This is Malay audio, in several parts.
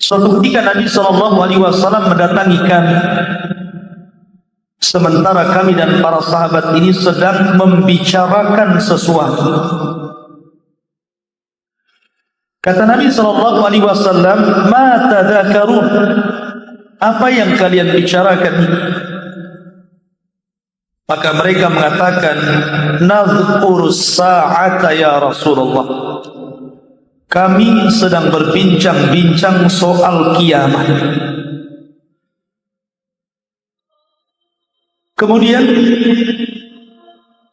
Suatu ketika Nabi SAW mendatangi kami, sementara kami dan para sahabat ini sedang membicarakan sesuatu. Kata Nabi SAW, "Ma tadzakarun?" Apa yang kalian bicarakan ini? Maka mereka mengatakan, "Nadhkur sa'ata ya Rasulullah." Kami sedang berbincang-bincang soal kiamat. Kemudian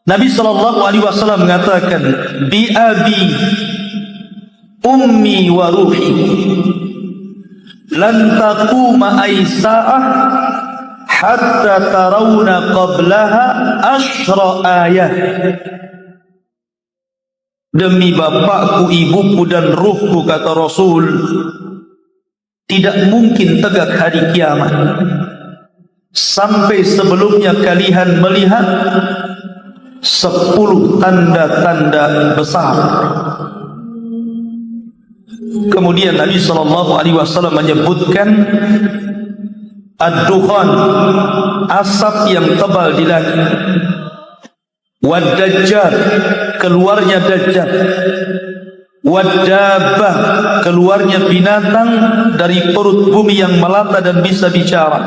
Nabi SAW mengatakan, "Bi abi ummi wa ruhi lan taquma aisa'ah hatta tarawna qablaha ashra ayat." Demi bapakku, ibuku dan ruhku, kata Rasul, tidak mungkin tegak hari kiamat sampai sebelumnya kalian melihat 10 tanda-tanda besar. Kemudian Nabi SAW menyebutkan ad-dukhan, asap yang tebal di langit, wad-dajjal, keluarnya dajjal, wad-dabbah, keluarnya binatang dari perut bumi yang melata dan bisa bicara,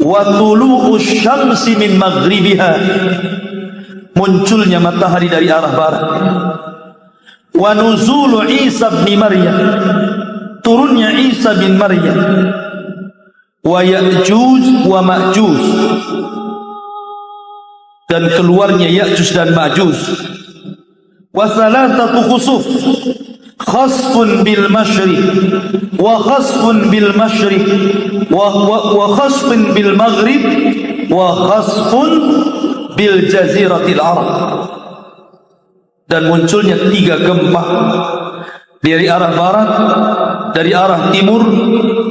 wa tulu'us syamsi min maghribiha, munculnya matahari dari arah barat, wa nuzulu Isa bin Maryam, turunnya Isa bin Maryam, wa Ya'juj wa Ma'juj, dan keluarnya Ya'juj dan Ma'juj, wa thalathatu khusuf, khasfun bil masyriq wa khasfun bil masyriq wa khasfun bil maghrib wa khasfun bil jaziratil arab, dan munculnya 3 gempa dari arah barat, dari arah timur,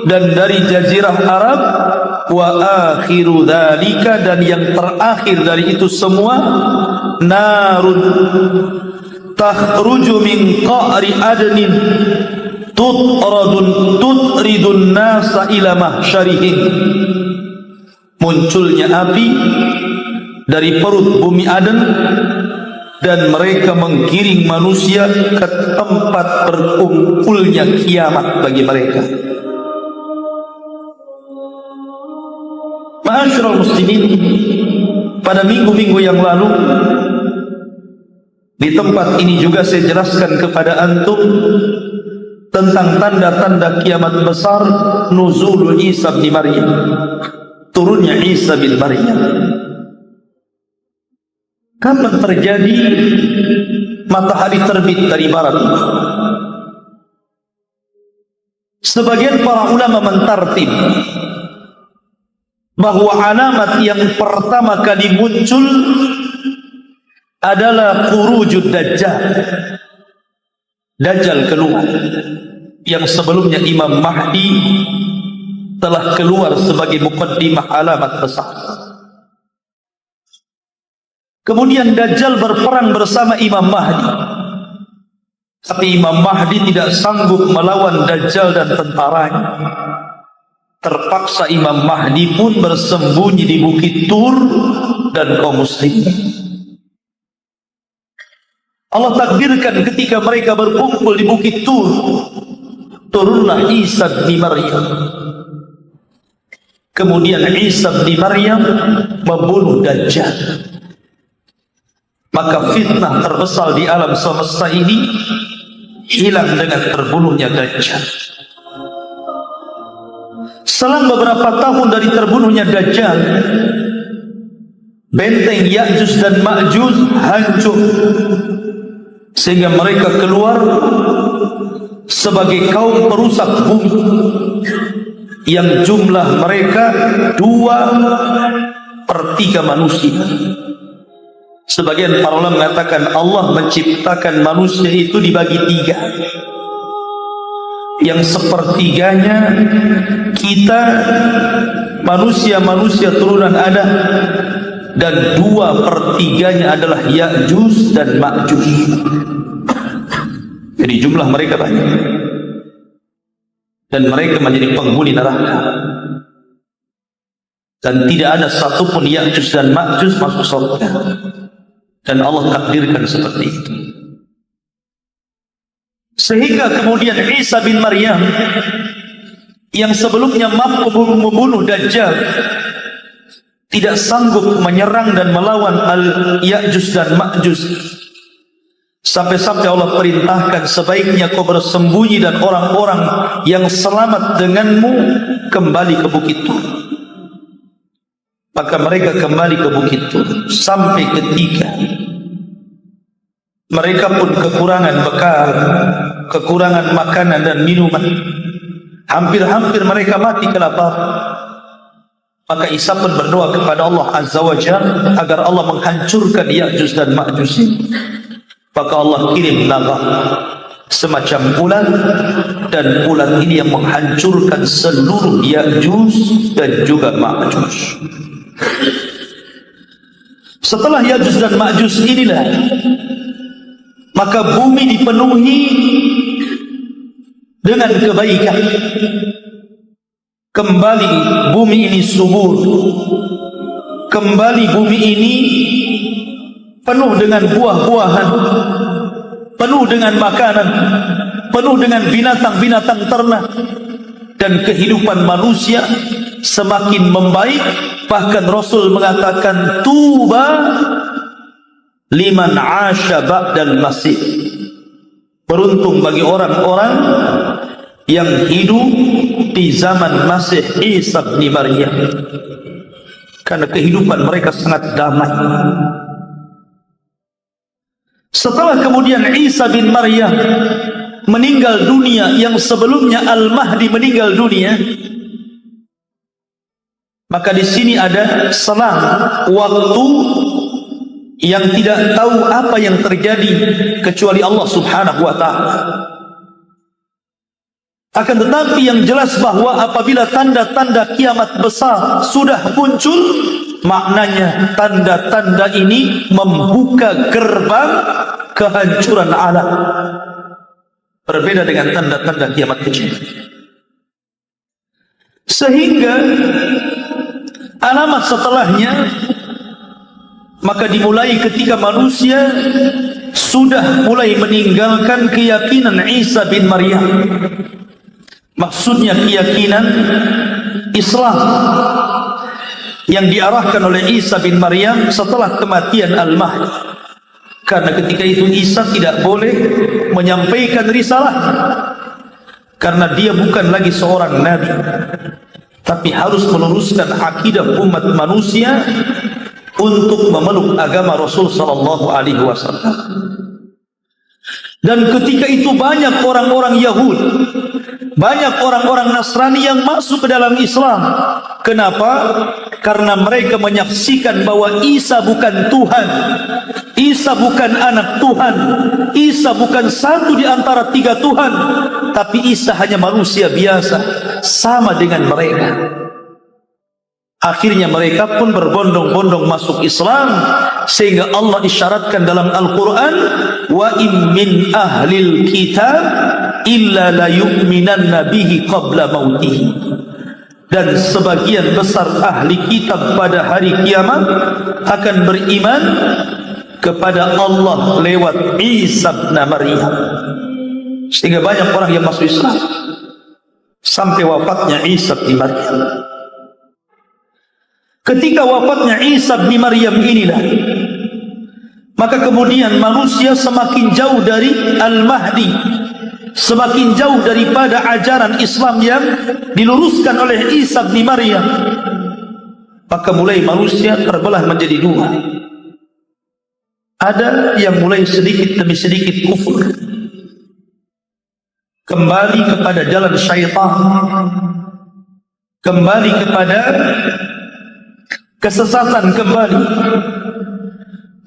dan dari jazirah Arab. Wa akhiru dzalika, dan yang terakhir dari itu semua, narun takhruju min qa'ri adnin tutridun nasa ila mahsyarihim, munculnya api dari perut bumi Aden dan mereka menggiring manusia ke tempat berkumpulnya kiamat bagi mereka. Ma'asyiral muslimin, pada minggu-minggu yang lalu di tempat ini juga saya jelaskan kepada antum tentang tanda-tanda kiamat besar, nuzul Isa bin Maryam, turunnya Isa bin Maryam. Kapan terjadi matahari terbit dari barat ini? Sebagian para ulama mentartib bahwa alamat yang pertama kali muncul adalah khurujud dajjal. Dajjal keluar, yang sebelumnya Imam Mahdi telah keluar sebagai muqaddimah alamat besar. Kemudian Dajjal berperang bersama Imam Mahdi, tapi Imam Mahdi tidak sanggup melawan Dajjal dan tentaranya. Terpaksa Imam Mahdi pun bersembunyi di Bukit Tur dan kaum muslimin. Allah takdirkan ketika mereka berkumpul di Bukit Tur, turunlah Isa bin Maryam. Kemudian Isa bin Maryam membunuh Dajjal. Maka fitnah terbesar di alam semesta ini hilang dengan terbunuhnya Dajjal. Selang beberapa tahun dari terbunuhnya Dajjal, benteng Ya'juj dan Ma'juj hancur, sehingga mereka keluar sebagai kaum perusak bumi yang jumlah mereka 2/3 manusia. Sebagian para ulama mengatakan Allah menciptakan manusia itu dibagi 3. Yang sepertiganya kita manusia turunan Adam, dan 2/3 adalah Ya'juj dan Ma'juj. Jadi jumlah mereka banyak. dan mereka menjadi penghuni neraka. Dan tidak ada satupun Ya'juj dan Ma'juj masuk surga. Dan Allah takdirkan seperti itu. Sehingga kemudian Isa bin Maryam yang sebelumnya mampu membunuh Dajjal tidak sanggup menyerang dan melawan Al-Ya'juj dan Ma'juj. Sampai-sampai Allah perintahkan, sebaiknya kau bersembunyi dan orang-orang yang selamat denganmu kembali ke Bukit Tur. Maka mereka kembali ke Bukit Tur. Sampai ketika mereka pun kekurangan bekal, kekurangan makanan dan minuman, hampir-hampir mereka mati kelaparan. Maka Isa pun berdoa kepada Allah Azza wa Jalla agar Allah menghancurkan Ya'juj dan Ma'juj. Maka Allah kirim naga semacam ulat, dan ulat ini yang menghancurkan seluruh Ya'juj dan juga Ma'juj. Setelah Ya'juj dan Ma'juj inilah, maka bumi dipenuhi dengan kebaikan. Kembali bumi ini subur, kembali bumi ini penuh dengan buah-buahan, penuh dengan makanan, penuh dengan binatang-binatang ternak, dan kehidupan manusia semakin membaik. Bahkan Rasul mengatakan, tuba liman asya ba'dal masih, beruntung bagi orang-orang yang hidup di zaman Masih Isa bin Maryam, karena kehidupan mereka sangat damai. Setelah kemudian Isa bin Maryam meninggal dunia, yang sebelumnya Al-Mahdi meninggal dunia, maka di sini ada selang waktu yang tidak tahu apa yang terjadi kecuali Allah Subhanahu wa ta'ala. Akan tetapi yang jelas bahwa apabila tanda-tanda kiamat besar sudah muncul, maknanya tanda-tanda ini membuka gerbang kehancuran alam. Berbeda dengan tanda-tanda kiamat kecil. Sehingga alamat setelahnya maka dimulai ketika manusia sudah mulai meninggalkan keyakinan Isa bin Maryam. Maksudnya keyakinan Islam yang diarahkan oleh Isa bin Maryam setelah kematian Al-Mahdi. Karena ketika itu Isa tidak boleh menyampaikan risalah, karena dia bukan lagi seorang nabi, tapi harus meluruskan akidah umat manusia untuk memeluk agama Rasul sallallahu alaihi wasallam. Dan ketika itu banyak orang-orang Yahudi, banyak orang-orang Nasrani yang masuk ke dalam Islam. Kenapa? Karena mereka menyaksikan bahwa Isa bukan Tuhan, Isa bukan anak Tuhan, Isa bukan satu di antara tiga Tuhan, tapi Isa hanya manusia biasa, sama dengan mereka. Akhirnya mereka pun berbondong-bondong masuk Islam, sehingga Allah isyaratkan dalam Al-Quran, wa in min ahlil kitab illa la yu'minanna bihi qabla mautihi. Dan sebagian besar ahli kitab pada hari kiamat akan beriman kepada Allah lewat Isa bin Maryam. Sehingga banyak orang yang masuk Islam sampai wafatnya Isa bin Maryam. Ketika wafatnya Isa bin Maryam inilah, maka kemudian manusia semakin jauh dari Al-Mahdi, semakin jauh daripada ajaran Islam yang diluruskan oleh Isa bin Maryam. Maka mulai manusia terbelah menjadi dua. Ada yang mulai sedikit demi sedikit kufur, kembali kepada jalan syaitan, kembali kepada kesesatan kembali.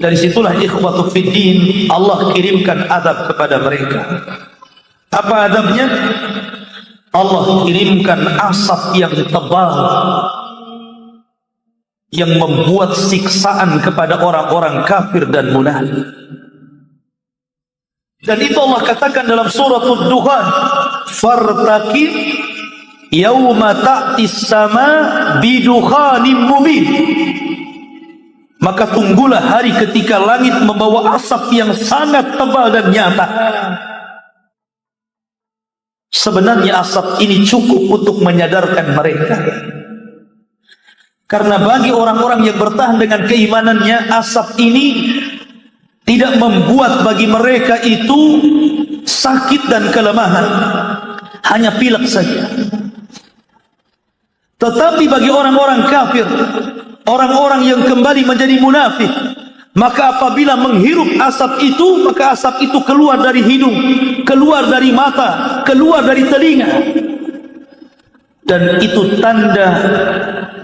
Dari situlah ikhwatu fiddin, Allah kirimkan adab kepada mereka. Apa adabnya? Allah kirimkan asap yang tebal yang membuat siksaan kepada orang-orang kafir dan munafik. Dan itu Allah katakan dalam surah Ad-Dukhan, fartaqib yauma ta'tis sama bidukhanim mubin. Maka tunggulah hari ketika langit membawa asap yang sangat tebal dan nyata. Sebenarnya asap ini cukup untuk menyadarkan mereka. Karena bagi orang-orang yang bertahan dengan keimanannya, asap ini tidak membuat bagi mereka itu sakit dan kelemahan, hanya pilek saja. Tetapi bagi orang-orang kafir, orang-orang yang kembali menjadi munafik, maka apabila menghirup asap itu, maka asap itu keluar dari hidung, keluar dari mata, keluar dari telinga. Dan itu tanda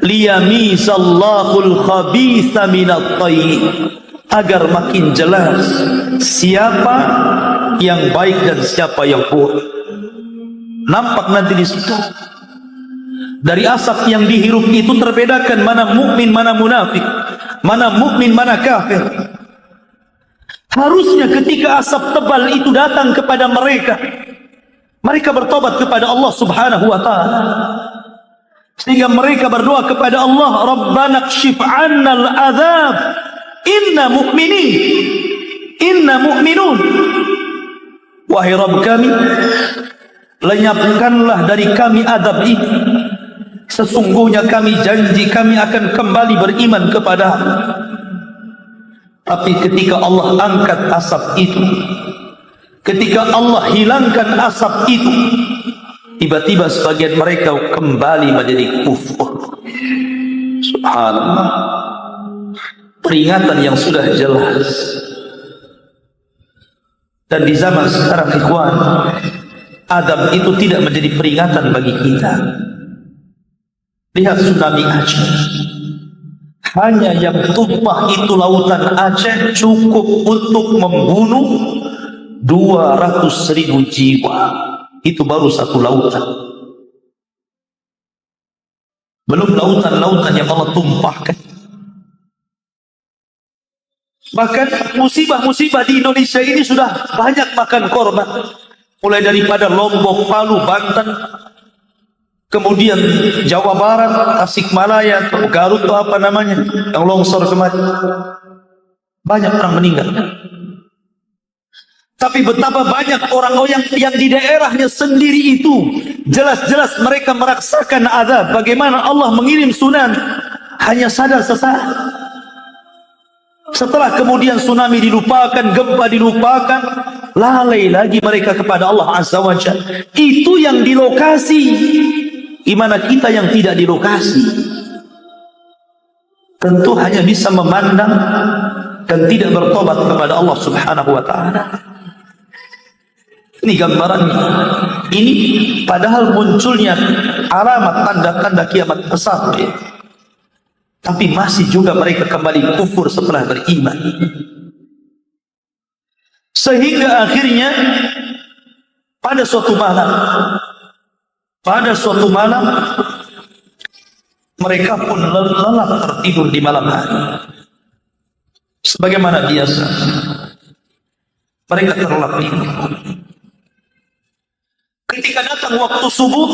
liyamizallahul khabitha minat thayyib, agar makin jelas siapa yang baik dan siapa yang buruk. Nampak nanti di situ. Dari asap yang dihirup itu terbedakan mana mukmin, mana munafik, mana mukmin, mana kafir. Harusnya ketika asap tebal itu datang kepada mereka, mereka bertobat kepada Allah Subhanahu wa ta'ala, sehingga mereka berdoa kepada Allah, Rabbana kshif 'annal adzab, inna mu'minin, inna mu'minun. Wahai Rabb kami, lenyapkanlah dari kami adab ini. Sesungguhnya kami janji kami akan kembali beriman kepada-Mu. Tapi ketika Allah angkat asap itu, ketika Allah hilangkan asap itu, tiba-tiba sebagian mereka kembali menjadi kufur. Subhanallah. Peringatan yang sudah jelas. Dan di zaman sekarang, ikhwan, adab itu tidak menjadi peringatan bagi kita. Lihat tsunami Aceh. Hanya yang tumpah itu lautan Aceh cukup untuk membunuh 200.000 jiwa. Itu baru satu lautan. Belum lautan-lautan yang Allah tumpahkan. Bahkan musibah-musibah di Indonesia ini sudah banyak makan korban. Mulai daripada Lombok, Palu, Banten, kemudian Jawa Barat, Tasikmalaya, atau Garut, atau apa namanya, yang longsor kemarin. Banyak orang meninggal. Tapi betapa banyak orang-orang yang di daerahnya sendiri itu jelas-jelas mereka merasakan azab. Bagaimana Allah mengirim tsunami, hanya sadar sesaat. Setelah kemudian tsunami dilupakan, gempa dilupakan, lalai lagi mereka kepada Allah Azza wa Jalla. Itu yang di lokasi. Gimana kita yang tidak di lokasi? Tentu hanya bisa memandang dan tidak bertobat kepada Allah Subhanahu wa ta'ala. Ini gambarannya. Ini padahal munculnya alamat tanda-tanda kiamat besar, ya. Tapi masih juga mereka kembali kufur setelah beriman. Sehingga akhirnya pada suatu malam mereka pun lelap tertidur di malam hari. Sebagaimana biasa, mereka terlelap tidur. Ketika datang waktu subuh,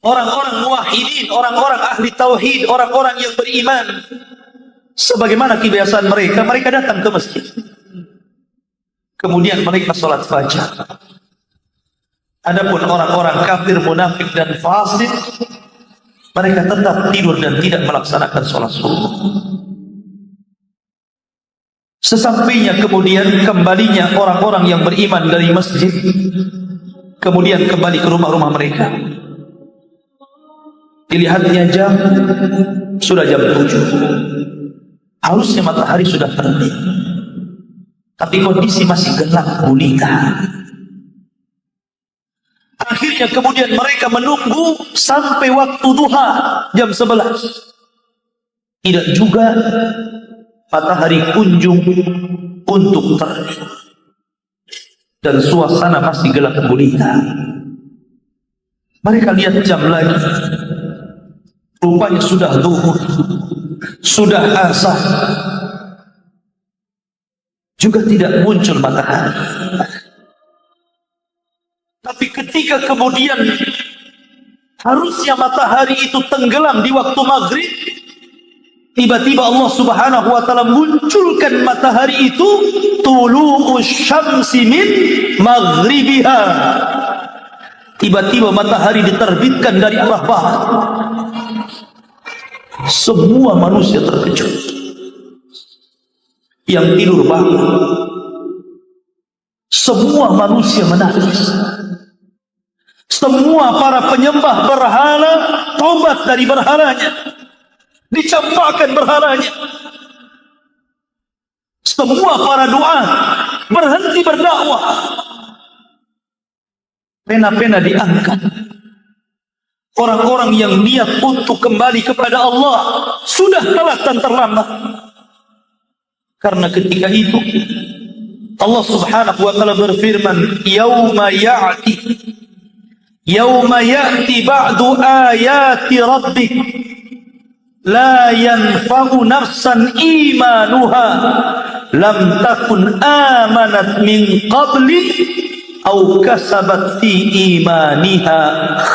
orang-orang muwahhidin, orang-orang ahli tauhid, orang-orang yang beriman, sebagaimana kebiasaan mereka, mereka datang ke masjid. Kemudian mereka salat fajar. Adapun orang-orang kafir, munafik dan fasik, mereka tetap tidur dan tidak melaksanakan salat subuh. Sesampainya kemudian kembalinya orang-orang yang beriman dari masjid, kemudian kembali ke rumah-rumah mereka. Dilihatnya jam, sudah jam 7. Harusnya matahari sudah terbit, tapi kondisi masih gelap gulita. Akhirnya kemudian mereka menunggu sampai waktu duha jam 11. Tidak juga matahari kunjung untuk terbit, dan suasana masih gelap gulita. Mereka lihat jam lagi, rupanya sudah zuhur, sudah asar, juga tidak muncul matahari. Tapi ketika kemudian Harusnya matahari itu tenggelam di waktu maghrib. Tiba-tiba Allah subhanahu wa ta'ala munculkan matahari itu tulu'us syamsi min maghribiha. Tiba-tiba matahari diterbitkan dari arah barat. Semua manusia terkejut. Yang tidur bangun. Semua manusia menangis. Semua para penyembah berhala taubat dari berhalanya. Dicampakkan berhalanya. Semua para doa berhenti berdakwah. Pena-pena diangkat. Orang-orang yang niat untuk kembali kepada Allah sudah telat dan terlambat. Karena ketika itu Allah subhanahu wa ta'ala berfirman, Yauma ya'ti ba'du ayati rabbik la yanfa'u nafsan imanuha lam takun amanat min qabli aw kasabat fi imaniha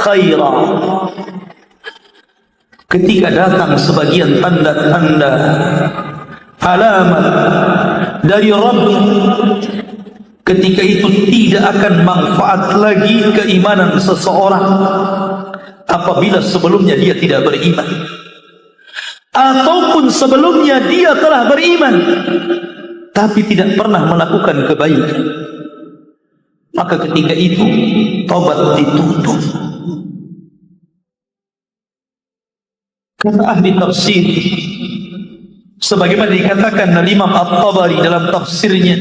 khaira. Ketika datang sebagian tanda-tanda alamat dari Rabb, ketika itu tidak akan manfaat lagi keimanan seseorang apabila sebelumnya dia tidak beriman, ataupun sebelumnya dia telah beriman tapi tidak pernah melakukan kebaikan. Maka ketika itu taubat ditutup. Kata ahli tafsir, sebagaimana dikatakan oleh Imam At-Tabari dalam tafsirnya,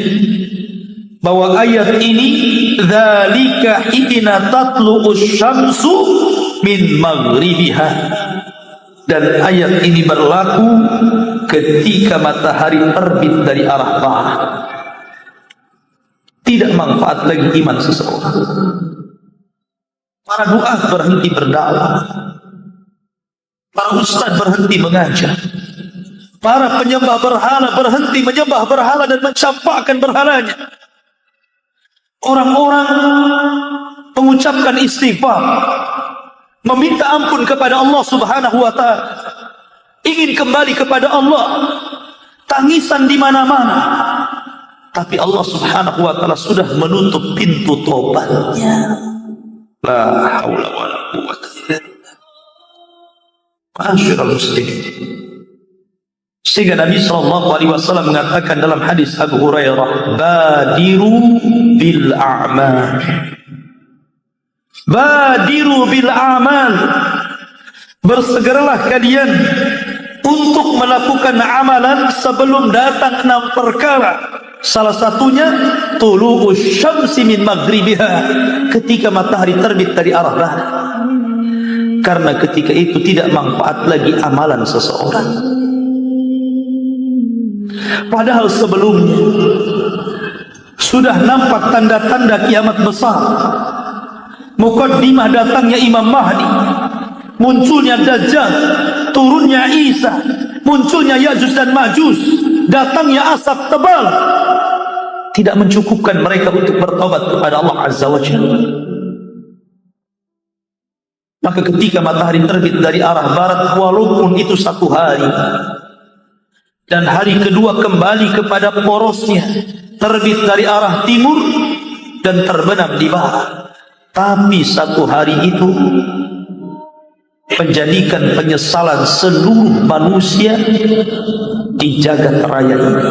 bahwa ayat ini dzalika hina tatlu'us syamsu min maghribiha, dan ayat ini berlaku ketika matahari terbit dari arah barat. Tidak manfaat lagi iman seseorang. Para duat berhenti berdakwah, para ustaz berhenti mengajar, para penyembah berhala berhenti menyembah berhala dan mencampakkan berhalanya. Orang-orang mengucapkan istighfar, meminta ampun kepada Allah subhanahu wa ta'ala, ingin kembali kepada Allah, tangisan di mana-mana. Tapi Allah subhanahu wa ta'ala sudah menutup pintu tobatnya. La haula wa la quwwata illa billah. Ma'asyiral muslimin. Sehingga Nabi SAW mengatakan dalam hadis Abu Hurairah, badiru bil a'mal, badiru bil a'mal, bersegeralah kalian untuk melakukan amalan sebelum datang 6 perkara. Salah satunya tulu'us syamsi min maghribiha, ketika matahari terbit dari arah barat. Karena ketika itu tidak manfaat lagi amalan seseorang. Padahal sebelumnya sudah nampak tanda-tanda kiamat besar. Muqaddimah datangnya Imam Mahdi, munculnya Dajjal, turunnya Isa, munculnya Ya'juj dan Ma'juj, datangnya asap tebal. Tidak mencukupkan mereka untuk bertobat kepada Allah Azza wa Jalla. Maka ketika matahari terbit dari arah barat, walaupun itu 1 hari, dan hari kedua kembali kepada porosnya, terbit dari arah timur dan terbenam di barat, tapi 1 hari itu menjadikan penyesalan seluruh manusia di jagat raya ini.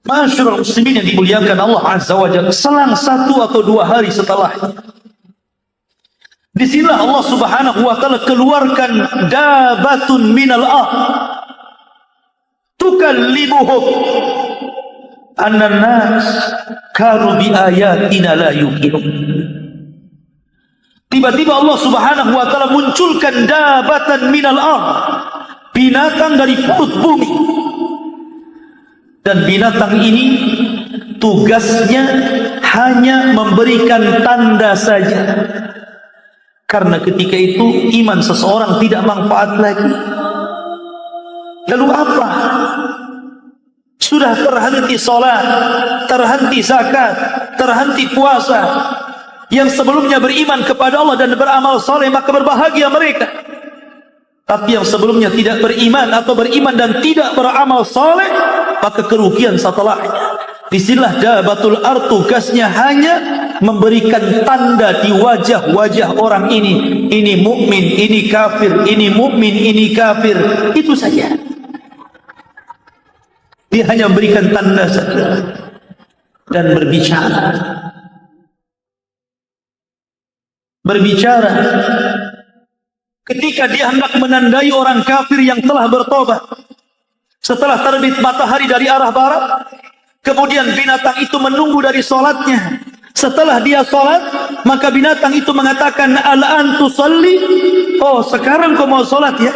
Masyarul muslimin yang dimuliakan Allah Azza wa Jalla, selang 1 atau 2 hari setelahnya, di sinilah Allah subhanahu wa ta'ala keluarkan dabatun minal ard tukallimuhum anna nas kanu bi ayatina la yuqinun. Tiba-tiba Allah subhanahu wa ta'ala munculkan dabatan minal ard, binatang dari perut bumi. Dan binatang ini tugasnya hanya memberikan tanda saja. Karena ketika itu iman seseorang tidak manfaat lagi. Lalu apa? Sudah terhenti sholat, terhenti zakat, terhenti puasa, yang sebelumnya beriman kepada Allah dan beramal saleh, maka berbahagia mereka. Tapi yang sebelumnya tidak beriman atau beriman dan tidak beramal saleh, maka kerugian setelahnya. Disinilah dabatul ard tugasnya hanya memberikan tanda di wajah-wajah orang ini mukmin, ini kafir, ini mukmin, ini kafir, itu saja. Dia hanya memberikan tanda saja dan berbicara ketika dia hendak menandai orang kafir yang telah bertobat setelah terbit matahari dari arah barat, kemudian binatang itu menunggu dari solatnya. Setelah dia solat, maka binatang itu mengatakan, al-an tusalli, oh sekarang kau mau solat ya,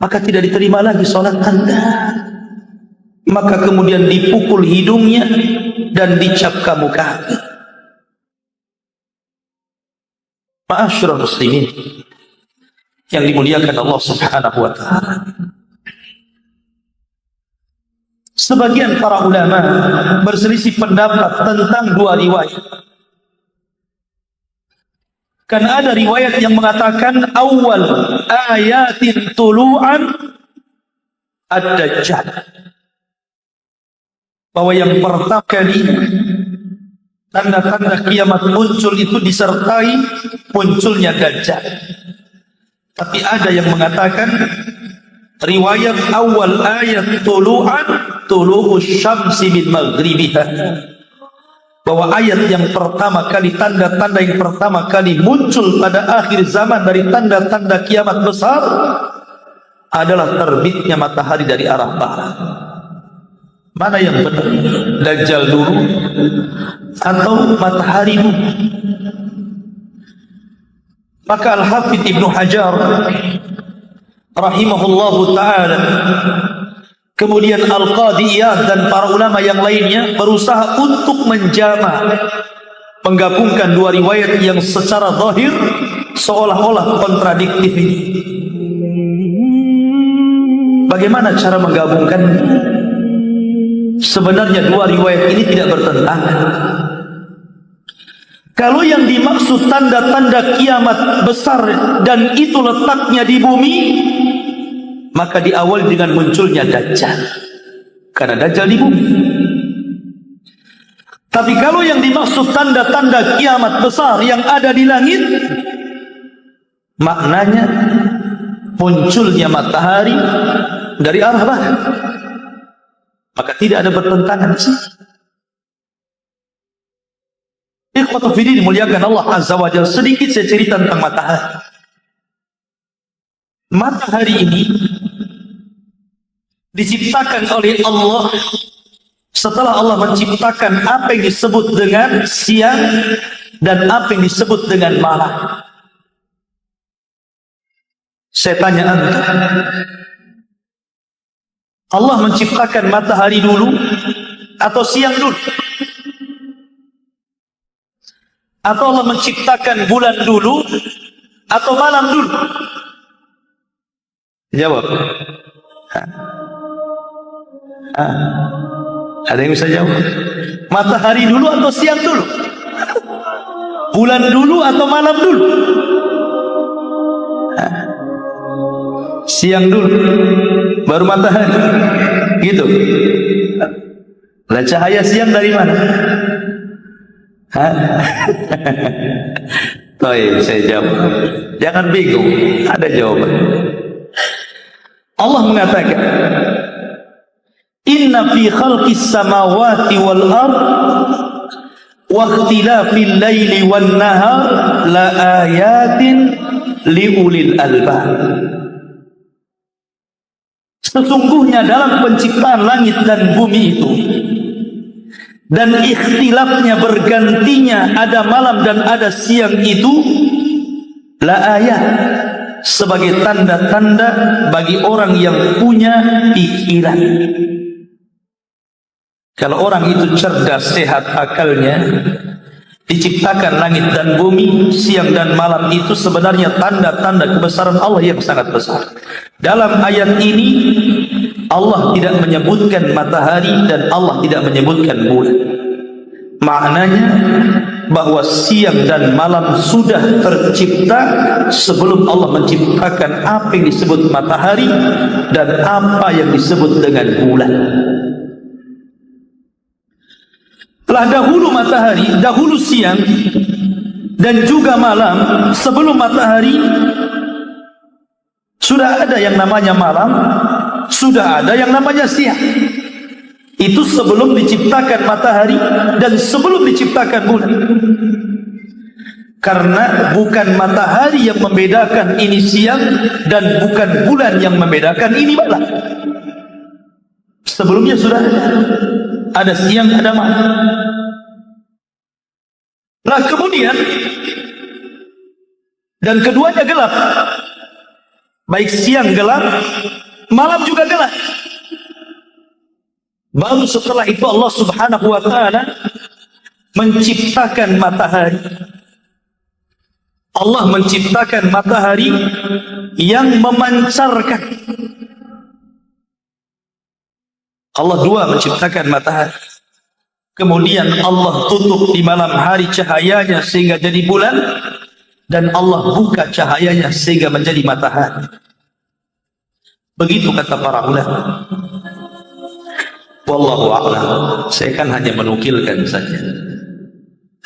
maka tidak diterima lagi solat anda. Maka kemudian dipukul hidungnya dan dicap kamu kafir. Ma'asyiral muslimin yang dimuliakan Allah Subhanahu wa taala. Sebagian para ulama berselisih pendapat tentang dua riwayat. Karena ada riwayat yang mengatakan awal ayatin tulu'an ad-dajjal, bahwa yang pertama kali tanda-tanda kiamat muncul itu disertai munculnya Dajjal. Tapi ada yang mengatakan riwayat awal ayat tulu'us syamsi min maghribiha, bahwa ayat yang pertama kali, tanda-tanda yang pertama kali muncul pada akhir zaman dari tanda-tanda kiamat besar adalah terbitnya matahari dari arah barat. Mana yang benar? Dajjal dulu atau matahari dulu? Maka Al-Hafidz Ibnu Hajar rahimahullahu ta'ala, kemudian Al-Qadhi Iyad dan para ulama yang lainnya berusaha untuk menggabungkan dua riwayat yang secara zahir seolah-olah kontradiktif ini. Bagaimana cara menggabungkannya? Sebenarnya dua riwayat ini tidak bertentangan. Kalau yang dimaksud tanda-tanda kiamat besar dan itu letaknya di bumi, maka diawali dengan munculnya Dajjal, karena Dajjal di bumi. Tapi kalau yang dimaksud tanda-tanda kiamat besar yang ada di langit, maknanya munculnya matahari dari arah barat. Maka tidak ada bertentangan di sini. Ikhwatu fiddin dimuliakan Allah Azza wa Jalla. Sedikit saya cerita tentang matahari. Matahari ini diciptakan oleh Allah setelah Allah menciptakan apa yang disebut dengan siang dan apa yang disebut dengan malam. Saya tanya anda, Allah menciptakan matahari dulu atau siang dulu? Atau Allah menciptakan bulan dulu atau malam dulu? Jawab. Ada yang bisa jawab? Matahari dulu atau siang dulu? Bulan dulu atau malam dulu? Siang dulu baru matahari, gitu. Lah cahaya siang dari mana? Baik, saya jawab. Jangan bingung, ada jawaban. Allah mengatakan, inna fi khalqis samawati wal ard wa ikhtilafil laili wan nahar la ayatin liulil albab. Sesungguhnya dalam penciptaan langit dan bumi itu dan ikhtilafnya, bergantinya ada malam dan ada siang itu, la ayat, sebagai tanda-tanda bagi orang yang punya pikiran. Kalau orang itu cerdas, sehat akalnya, diciptakan langit dan bumi, siang dan malam itu sebenarnya tanda-tanda kebesaran Allah yang sangat besar. Dalam ayat ini Allah tidak menyebutkan matahari dan Allah tidak menyebutkan bulan. Maknanya bahwa siang dan malam sudah tercipta sebelum Allah menciptakan apa yang disebut matahari dan apa yang disebut dengan bulan. Telah dahulu matahari, dahulu siang dan juga malam. Sebelum matahari sudah ada yang namanya malam, sudah ada yang namanya siang. Itu sebelum diciptakan matahari dan sebelum diciptakan bulan. Karena bukan matahari yang membedakan ini siang dan bukan bulan yang membedakan ini malam. Sebelumnya sudah ada siang, ada malam. Nah kemudian, dan keduanya gelap. Baik siang gelap, malam juga gelap. Baru setelah itu Allah Subhanahu wa ta'ala menciptakan matahari. Allah menciptakan matahari yang memancarkan. Allah dua menciptakan matahari. Kemudian Allah tutup di malam hari cahayanya sehingga jadi bulan, dan Allah buka cahayanya sehingga menjadi matahari. Begitu kata para ulama. Wallahu a'lam. Saya kan hanya menukilkan saja.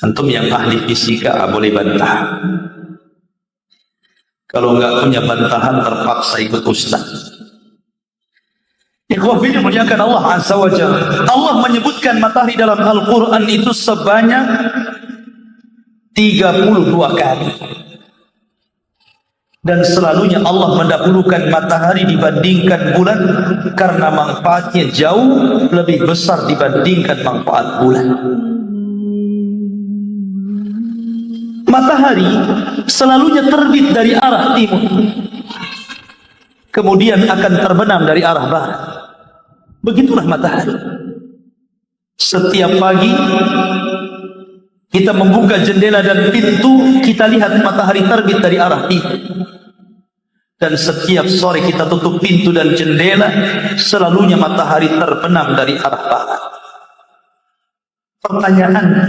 Antum yang ahli fisika boleh bantah. Kalau enggak punya bantahan terpaksa ikut ustaz. Ikhwafidin muliakan Allah Azza wa Jalla. Allah menyebutkan matahari dalam Al-Quran itu sebanyak 32 kali. Dan selalunya Allah mendahulukan matahari dibandingkan bulan karena manfaatnya jauh lebih besar dibandingkan manfaat bulan. Matahari selalunya terbit dari arah timur, kemudian akan terbenam dari arah barat. Begitulah matahari. Setiap pagi kita membuka jendela dan pintu, kita lihat matahari terbit dari arah timur. Dan setiap sore kita tutup pintu dan jendela, selalunya matahari terbenam dari arah barat. Pertanyaannya,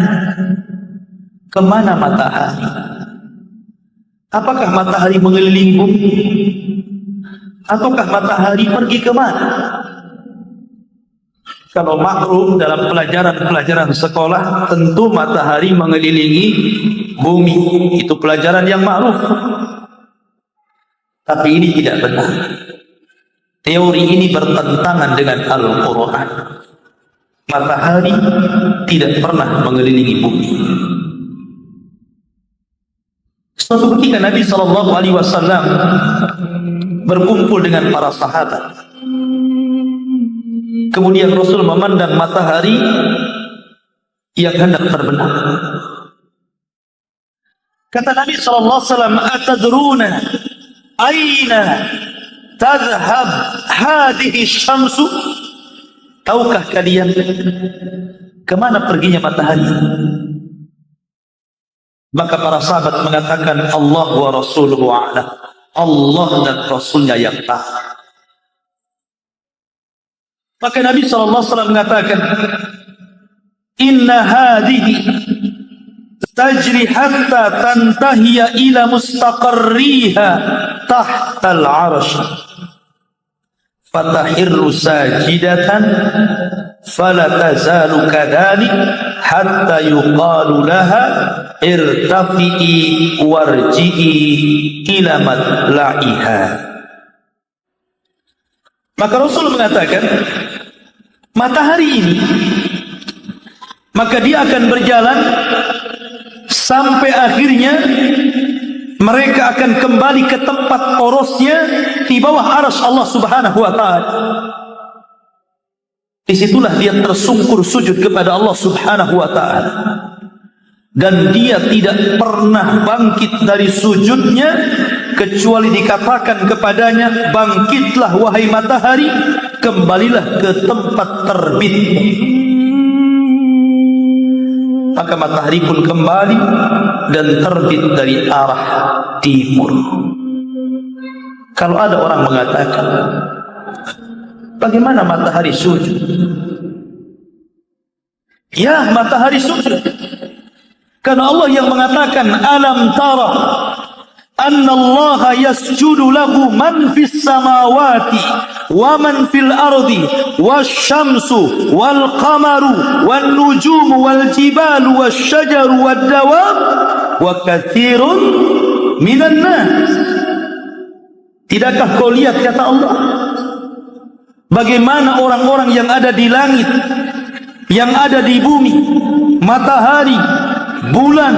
kemana matahari? Apakah matahari mengelilingi bumi? Ataukah matahari pergi kemana? Kalau maklum dalam pelajaran-pelajaran sekolah, tentu matahari mengelilingi bumi. Itu pelajaran yang maklum. Tapi ini tidak benar. Teori ini bertentangan dengan Al-Quran. Matahari tidak pernah mengelilingi bumi. Suatu ketika Nabi SAW berkumpul dengan para sahabat. Kemudian Rasul memandang matahari yang hendak terbenam. Kata Nabi SAW, "Atadruna aina tadhhab hadhihi syamsu?" Tahukah kalian kemana perginya matahari? Maka para sahabat mengatakan, Allah wa rasuluhu a'lam. Allah dan Rasulnya yang tahu. Maka Nabi SAW mengatakan, Inna hadihi tajri hatta tantahiya ila mustaqarriha tahtal arsh. Fatahirru sajidatan fala tazalu kadhalik hatta yuqalu laha irtafi'i warji'i ila matla'iha. Maka Rasul mengatakan, matahari ini, maka dia akan berjalan sampai akhirnya mereka akan kembali ke tempat porosnya di bawah arsy Allah Subhanahu wa ta'ala. Disitulah dia tersungkur sujud kepada Allah Subhanahu wa ta'ala. Dan dia tidak pernah bangkit dari sujudnya kecuali dikatakan kepadanya, bangkitlah wahai matahari, kembalilah ke tempat terbit. Maka matahari pun kembali dan terbit dari arah timur. Kalau ada orang mengatakan, bagaimana matahari sujud? Ya, matahari sujud. Karena Allah yang mengatakan, alam tara anna Allah yasjudu lahu man fis samawati wa man fil ardi wasyamsu wal qamaru wan nujumu wal jibalu wasyajaru wad dawab wa katsirun minan nas. Tidakkah kau lihat, kata Allah, bagaimana orang-orang yang ada di langit, yang ada di bumi, matahari, bulan,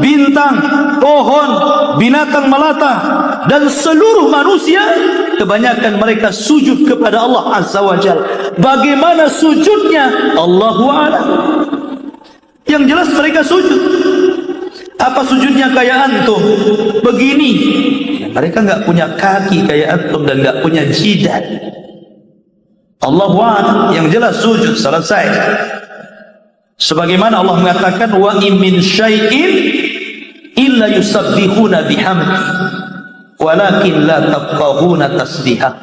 bintang, pohon, binatang melata, dan seluruh manusia, kebanyakan mereka sujud kepada Allah Azza wa Jalla. Bagaimana sujudnya? Allahu a'lam. Yang jelas mereka sujud. Apa sujudnya kayak antum? Begini. Mereka nggak punya kaki kayak antum dan nggak punya jidat. Allahu a'lam. Yang jelas sujud, selesai. Sebagaimana Allah mengatakan, wa in min syai'in illa yusabbihuna bihamdi walakin la tafqahuna tasbihah.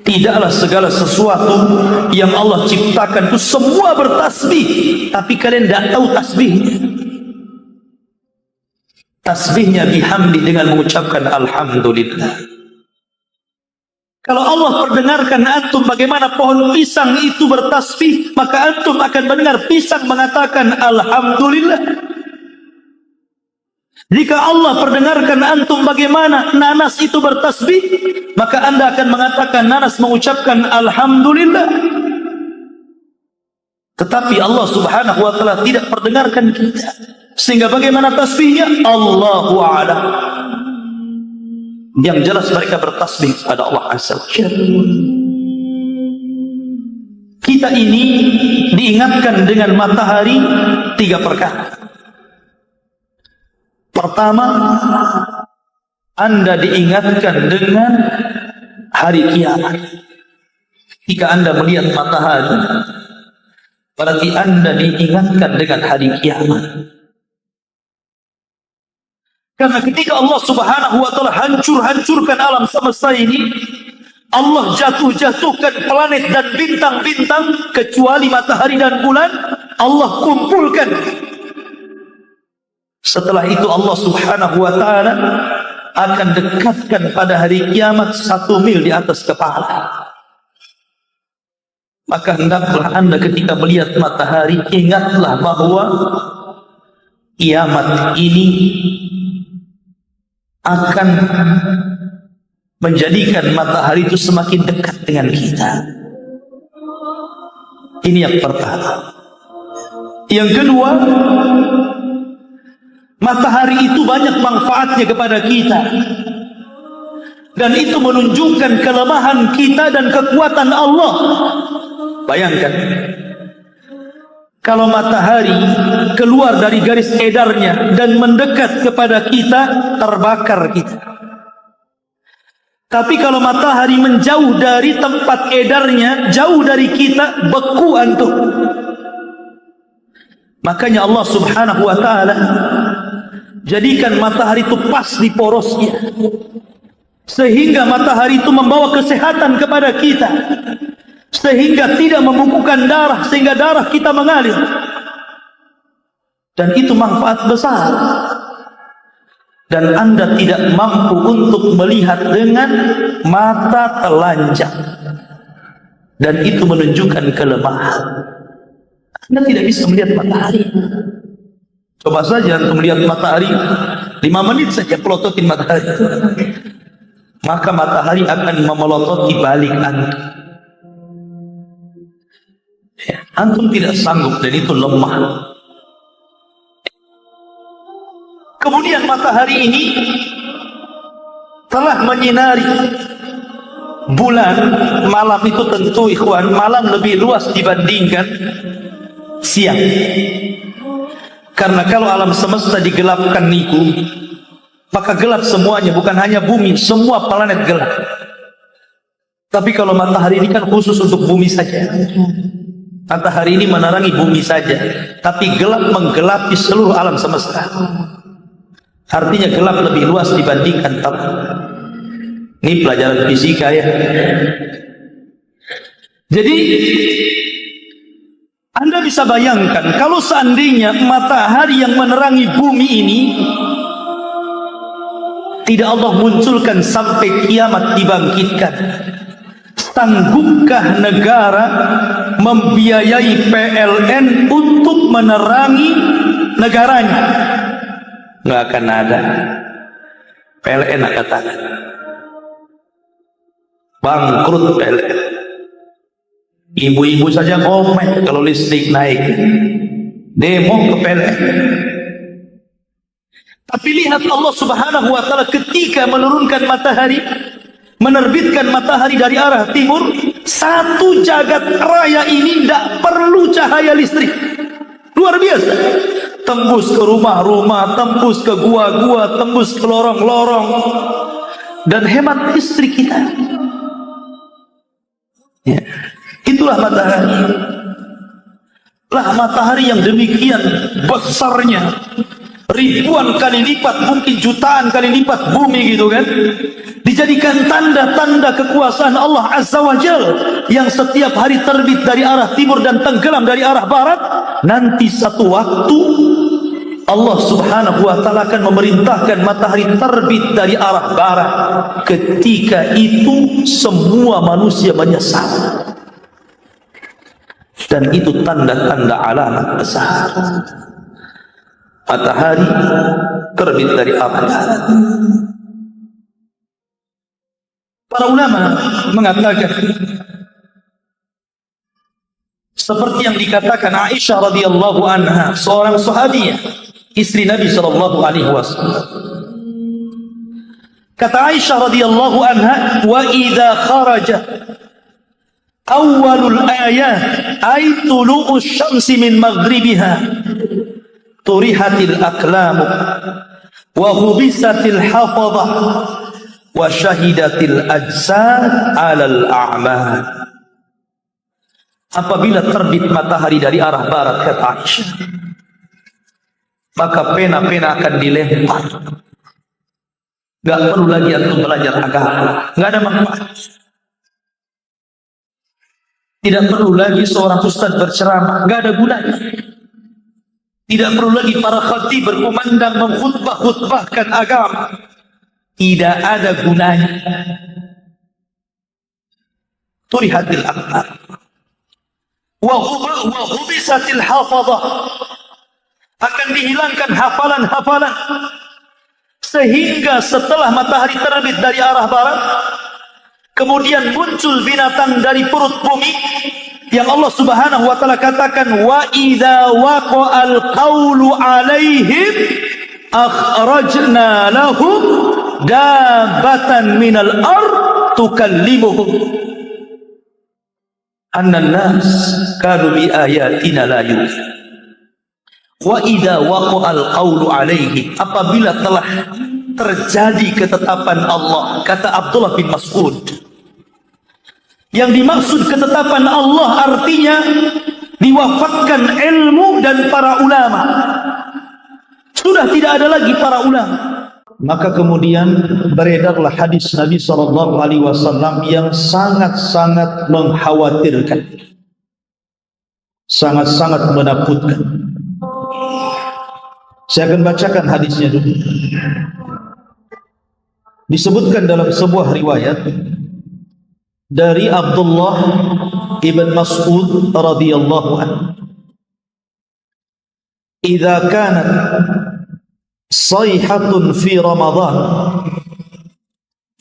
Tidaklah segala sesuatu yang Allah ciptakan itu semua bertasbih, tapi kalian tidak tahu tasbihnya. Tasbihnya bihamdi, dengan mengucapkan alhamdulillah. Kalau Allah perdengarkan antum bagaimana pohon pisang itu bertasbih, maka antum akan mendengar pisang mengatakan alhamdulillah. Jika Allah perdengarkan antum bagaimana nanas itu bertasbih, maka anda akan mengatakan nanas mengucapkan alhamdulillah. Tetapi Allah Subhanahu wa ta'ala tidak perdengarkan kita, sehingga bagaimana tasbihnya? Allahu a'lam. Yang jelas mereka bertasbih kepada Allah Azza wa Jalla. Kita ini diingatkan dengan matahari 3 perkara. Pertama, Anda diingatkan dengan hari kiamat. Jika Anda melihat matahari, berarti Anda diingatkan dengan hari kiamat. Karena ketika Allah Subhanahu wa ta'ala hancurkan alam semesta ini, Allah jatuhkan planet dan bintang-bintang, kecuali matahari dan bulan, Allah kumpulkan. Setelah itu Allah Subhanahu wa ta'ala akan dekatkan pada hari kiamat 1 mil di atas kepala. Maka hendaklah Anda ketika melihat matahari, ingatlah bahwa kiamat ini akan menjadikan matahari itu semakin dekat dengan kita. Ini yang pertama. Yang kedua, matahari itu banyak manfaatnya kepada kita, dan itu menunjukkan kelemahan kita dan kekuatan Allah. Bayangkan, kalau matahari keluar dari garis edarnya dan mendekat kepada kita, terbakar kita. Tapi kalau matahari menjauh dari tempat edarnya, jauh dari kita, beku antum. Makanya Allah Subhanahu wa ta'ala jadikan matahari itu pas di porosnya, sehingga matahari itu membawa kesehatan kepada kita, sehingga tidak membukukan darah, sehingga darah kita mengalir. Dan itu manfaat besar. Dan Anda tidak mampu untuk melihat dengan mata telanjang, dan itu menunjukkan kelemahan. Anda tidak bisa melihat matahari. Coba saja untuk melihat matahari 5 menit saja, pelototin matahari, maka matahari akan memelototi balik antum. Antum tidak sanggup, dan itu lemah. Kemudian matahari ini telah menyinari bulan. Malam itu tentu ikhwan, malam lebih luas dibandingkan siang. Karena kalau alam semesta digelapkan niku, maka gelap semuanya, bukan hanya bumi, semua planet gelap. Tapi kalau matahari ini kan khusus untuk bumi saja. Matahari ini menerangi bumi saja, tapi gelap menggelapi seluruh alam semesta. Artinya gelap lebih luas dibandingkan terang. Ini pelajaran fisika ya. Jadi Anda bisa bayangkan kalau seandainya matahari yang menerangi bumi ini tidak Allah munculkan sampai kiamat dibangkitkan, sanggupkah negara membiayai PLN untuk menerangi negaranya? Nggak akan ada. PLN angkat tangan, bangkrut PLN. Ibu-ibu saja komen kalau listrik naik, demo ke PLN. Tapi lihat Allah Subhanahu wa ta'ala ketika menurunkan matahari, menerbitkan matahari dari arah timur, satu jagat raya ini tidak perlu cahaya listrik. Luar biasa. Tembus ke rumah-rumah, tembus ke gua-gua, tembus ke lorong-lorong, dan hemat listrik kita. Ya. Itulah matahari. Lah matahari yang demikian besarnya, ribuan kali lipat, mungkin jutaan kali lipat bumi gitu kan, dijadikan tanda-tanda kekuasaan Allah Azza wa Jal, yang setiap hari terbit dari arah timur dan tenggelam dari arah barat. Nanti satu waktu Allah Subhanahu wa ta'ala akan memerintahkan matahari terbit dari arah barat. Ketika itu semua manusia menyesal, dan itu tanda-tanda alamat besar. Matahari terbit dari arah barat. Para ulama mengatakan seperti yang dikatakan Aisyah radhiyallahu anha, seorang sahabiah, istri Nabi sallallahu alaihi wasallam. Kata Aisyah radhiyallahu anha, wa idza kharaja awwalul ayat ay tulu'us syamsi min maghribiha turihatil aqlamu wa hubisatil hafadhah wa syahidatil ajsad 'alal a'mal. Apabila terbit matahari dari arah barat, kata Aisyah, maka pena-pena akan dilempar. Gak perlu lagi untuk belajar agama, gak ada manfaat. Tidak perlu lagi seorang ustaz berceramah, gak ada gunanya. Tidak perlu lagi para khatib berkumandang mengkhutbah-khutbahkan agama, tidak ada gunanya. Turihatil aqtar wa hubisatil hafadhah, akan dihilangkan hafalan-hafalan, sehingga setelah matahari terbit dari arah barat, kemudian muncul binatang dari perut bumi yang Allah Subhanahu wa ta'ala katakan, wa idza waqa'al qawlu alaihim akhrajna lahum dabbatan minal ard tukallimuhum annan nas kanu bi ayatina la yu'minun. Wa idza waqa'al qawlu alaihim, apabila telah terjadi ketetapan Allah, kata Abdullah bin Mas'ud, yang dimaksud ketetapan Allah artinya diwafatkan ilmu dan para ulama, sudah tidak ada lagi para ulama. Maka kemudian beredarlah hadis Nabi SAW yang sangat-sangat mengkhawatirkan, sangat-sangat menakutkan. Saya akan bacakan hadisnya dulu. Disebutkan dalam sebuah riwayat dari Abdullah ibn Mas'ud radhiyallahu anhu, "Idza kanat sayhatun fi Ramadan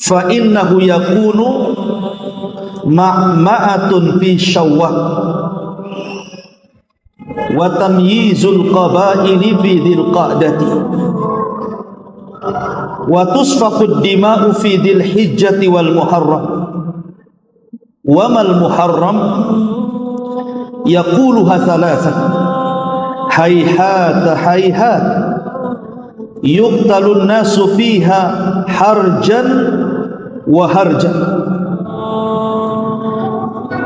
fa innahu yakunu ma'ma'atun fi Syawwal wa tamyizul qabaili fi dzil qa'dati wa tusfaqud dima'u fi dzil hijjati wal muharram wa mal muharram yaquluha thalathan hayhat hayhat yuqtalun nasu fiha harjan wa harjan.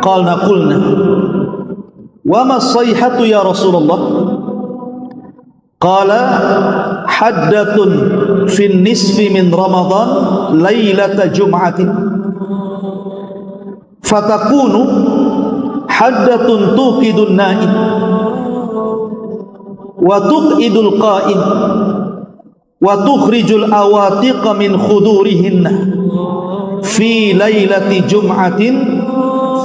Qulna wa ma sayhatu ya Rasulullah? Qala haddatun fi nisfi min Ramadan lailata jum'atin fatakunu haddatun tuqidun na'im wa tuqidul qa'im wa tukhrijul awatiqa min khudurihinna fi lailati jum'atin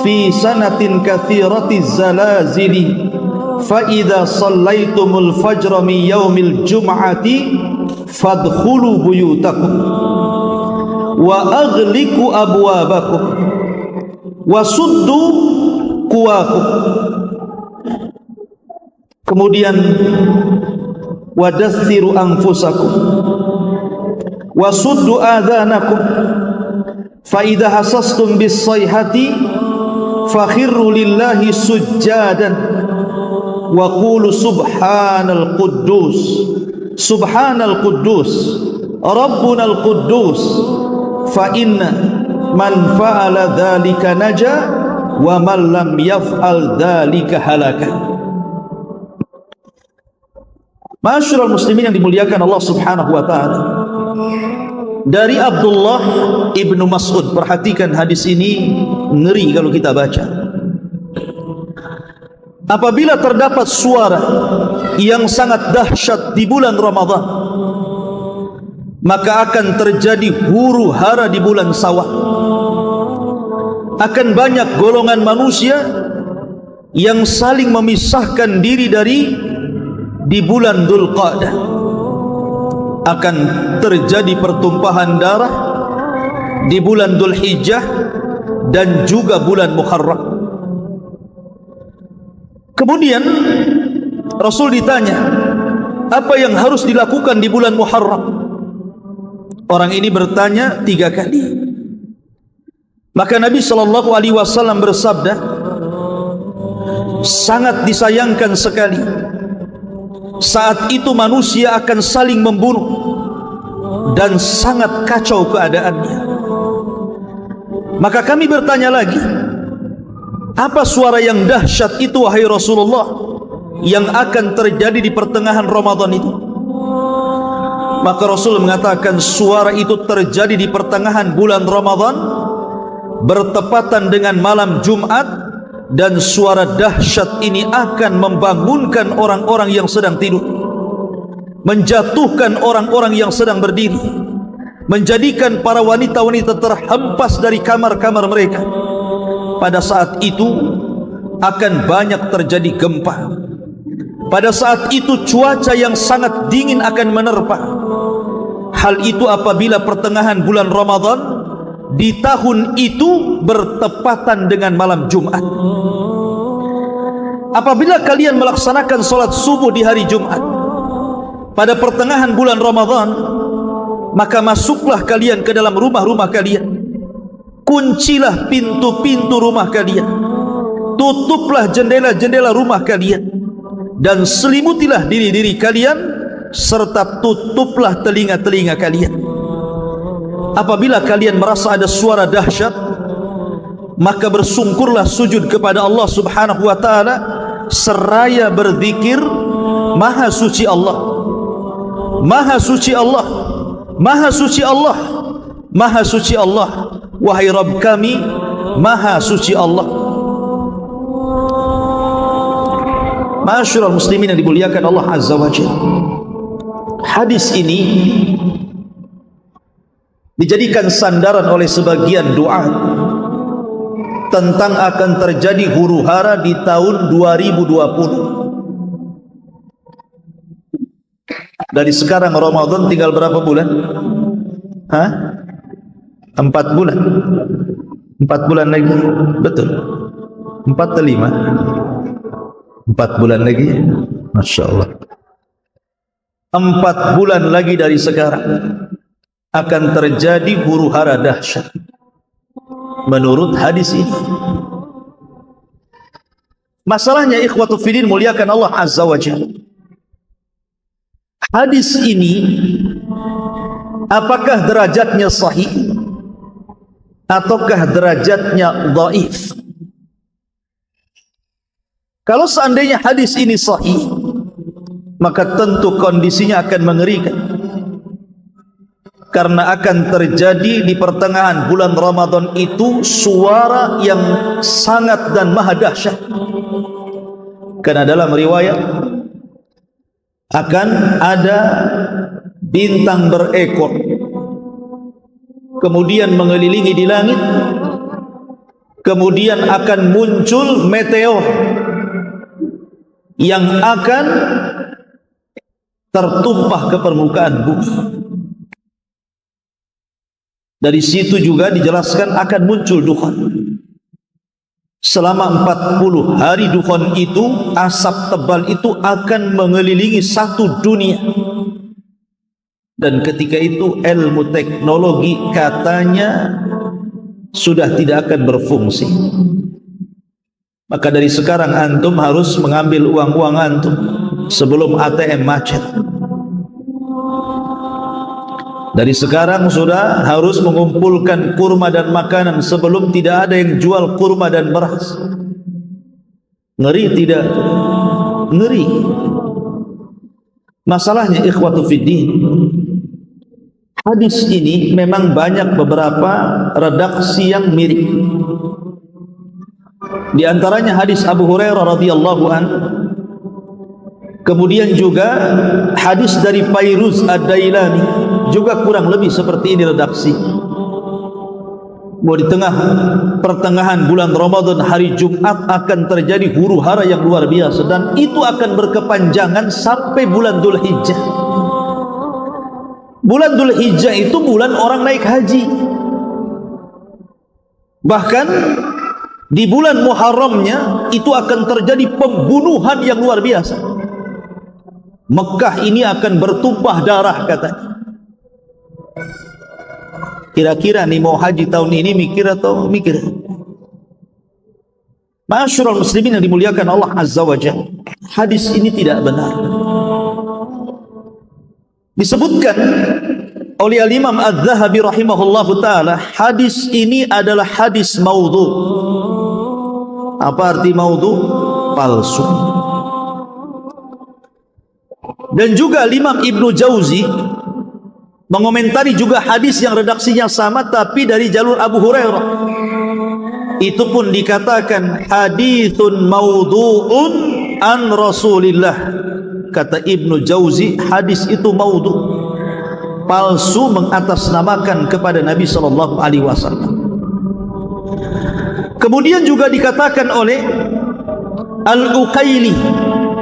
fi sanatin kathiratiz zalazili fa idza sallaitumul fajra min yaumil jum'ati fadkhulu buyutakum wa aghliqu abwabakum wa suddu quwakum. Kemudian wadassiru anfusakum wa suddu adhanakum fa idza hasastum bis sayhati fakhirru lillahi sujjadan wa qulu subhanal quddus subhanal quddus rabbunal quddus fa inna man fa'ala dhalika naja wa man lam yaf'al dhalika halaka. Ma'asyiral muslimin yang dimuliakan Allah Subhanahu wa taala, dari Abdullah ibnu Mas'ud, perhatikan hadis ini, ngeri kalau kita baca. Apabila terdapat suara yang sangat dahsyat di bulan Ramadan, maka akan terjadi huru hara di bulan Syawal. Akan banyak golongan manusia yang saling memisahkan diri di bulan Dzulqa'dah. Akan terjadi pertumpahan darah di bulan Dzulhijjah dan juga bulan Muharram. Kemudian Rasul ditanya, apa yang harus dilakukan di bulan Muharram? Orang ini bertanya 3 kali. Maka Nabi SAW bersabda, sangat disayangkan sekali saat itu manusia akan saling membunuh dan sangat kacau keadaannya. Maka kami bertanya lagi, apa suara yang dahsyat itu wahai Rasulullah yang akan terjadi di pertengahan Ramadan itu? Maka Rasul mengatakan, suara itu terjadi di pertengahan bulan Ramadan bertepatan dengan malam Jumat, dan suara dahsyat ini akan membangunkan orang-orang yang sedang tidur, menjatuhkan orang-orang yang sedang berdiri, menjadikan para wanita-wanita terhempas dari kamar-kamar mereka. Pada saat itu akan banyak terjadi gempa. Pada saat itu cuaca yang sangat dingin akan menerpa. Hal itu apabila pertengahan bulan Ramadan di tahun itu bertepatan dengan malam Jumat. Apabila kalian melaksanakan solat subuh di hari Jumat pada pertengahan bulan Ramadan, maka masuklah kalian ke dalam rumah-rumah kalian, kuncilah pintu-pintu rumah kalian, tutuplah jendela-jendela rumah kalian, dan selimutilah diri-diri kalian, serta tutuplah telinga-telinga kalian. Apabila kalian merasa ada suara dahsyat, maka bersungkurlah sujud kepada Allah Subhanahu wa taala seraya berzikir, Maha suci Allah, Maha suci Allah, Maha suci Allah, Maha suci Allah, wahai Rabb kami, Maha suci Allah. Ma'asyiral muslimin yang dimuliakan Allah Azza wa Jalla, hadis ini dijadikan sandaran oleh sebagian doa tentang akan terjadi huru hara di tahun 2020. Dari sekarang Ramadan tinggal berapa bulan? 4 bulan. 4 bulan lagi. Betul. 4 atau 5? 4 bulan lagi. Masya Allah. 4 bulan lagi dari sekarang akan terjadi huru hara dahsyat menurut hadis ini. Masalahnya ikhwatu fiddin muliakan Allah Azza wa Jalla, hadis ini apakah derajatnya sahih ataukah derajatnya dhaif? Kalau seandainya hadis ini sahih, maka tentu kondisinya akan mengerikan. karena akan terjadi di pertengahan bulan Ramadan itu suara yang sangat dan maha dahsyat. Karena dalam riwayat akan ada bintang berekor kemudian mengelilingi di langit, kemudian akan muncul meteor yang akan tertumpah ke permukaan bumi. Dari situ juga dijelaskan akan muncul dukhan. Selama 40 hari dukhan itu, asap tebal itu akan mengelilingi satu dunia. Dan ketika itu ilmu teknologi katanya sudah tidak akan berfungsi. Maka dari sekarang antum harus mengambil uang-uang antum sebelum ATM macet. Dari sekarang sudah harus mengumpulkan kurma dan makanan sebelum tidak ada yang jual kurma dan beras. Ngeri tidak? Ngeri. Masalahnya ikhwatu fiddin, hadis ini memang banyak beberapa redaksi yang mirip. Di antaranya hadis Abu Hurairah radhiyallahu anhu. Kemudian juga hadis dari Fairuz Ad-Dailami juga kurang lebih seperti ini redaksi. Bahwa di tengah pertengahan bulan Ramadan hari Jumat akan terjadi huru hara yang luar biasa, dan itu akan berkepanjangan sampai bulan Dzulhijjah. Bulan Dzulhijjah itu bulan orang naik haji. Bahkan di bulan Muharramnya itu akan terjadi pembunuhan yang luar biasa. Mekah ini akan bertumpah darah katanya. Kira-kira nih mau haji tahun ini mikir atau mikir? Ma'asyiral muslimin yang dimuliakan Allah Azza wa Jalla, hadis ini tidak benar. Disebutkan oleh Al-Imam Adz-Dzahabi rahimahullahu taala, hadis ini adalah hadis maudhu. Apa arti maudhu? Palsu. Dan juga Imam Ibnu Jauzi mengomentari juga hadis yang redaksinya sama tapi dari jalur Abu Hurairah. Itu pun dikatakan haditsun maudhu'un an Rasulillah. Kata Ibnu Jauzi, hadis itu maudhu, palsu, mengatasnamakan kepada Nabi sallallahu alaihi wasallam. Kemudian juga dikatakan oleh Al-Uqaili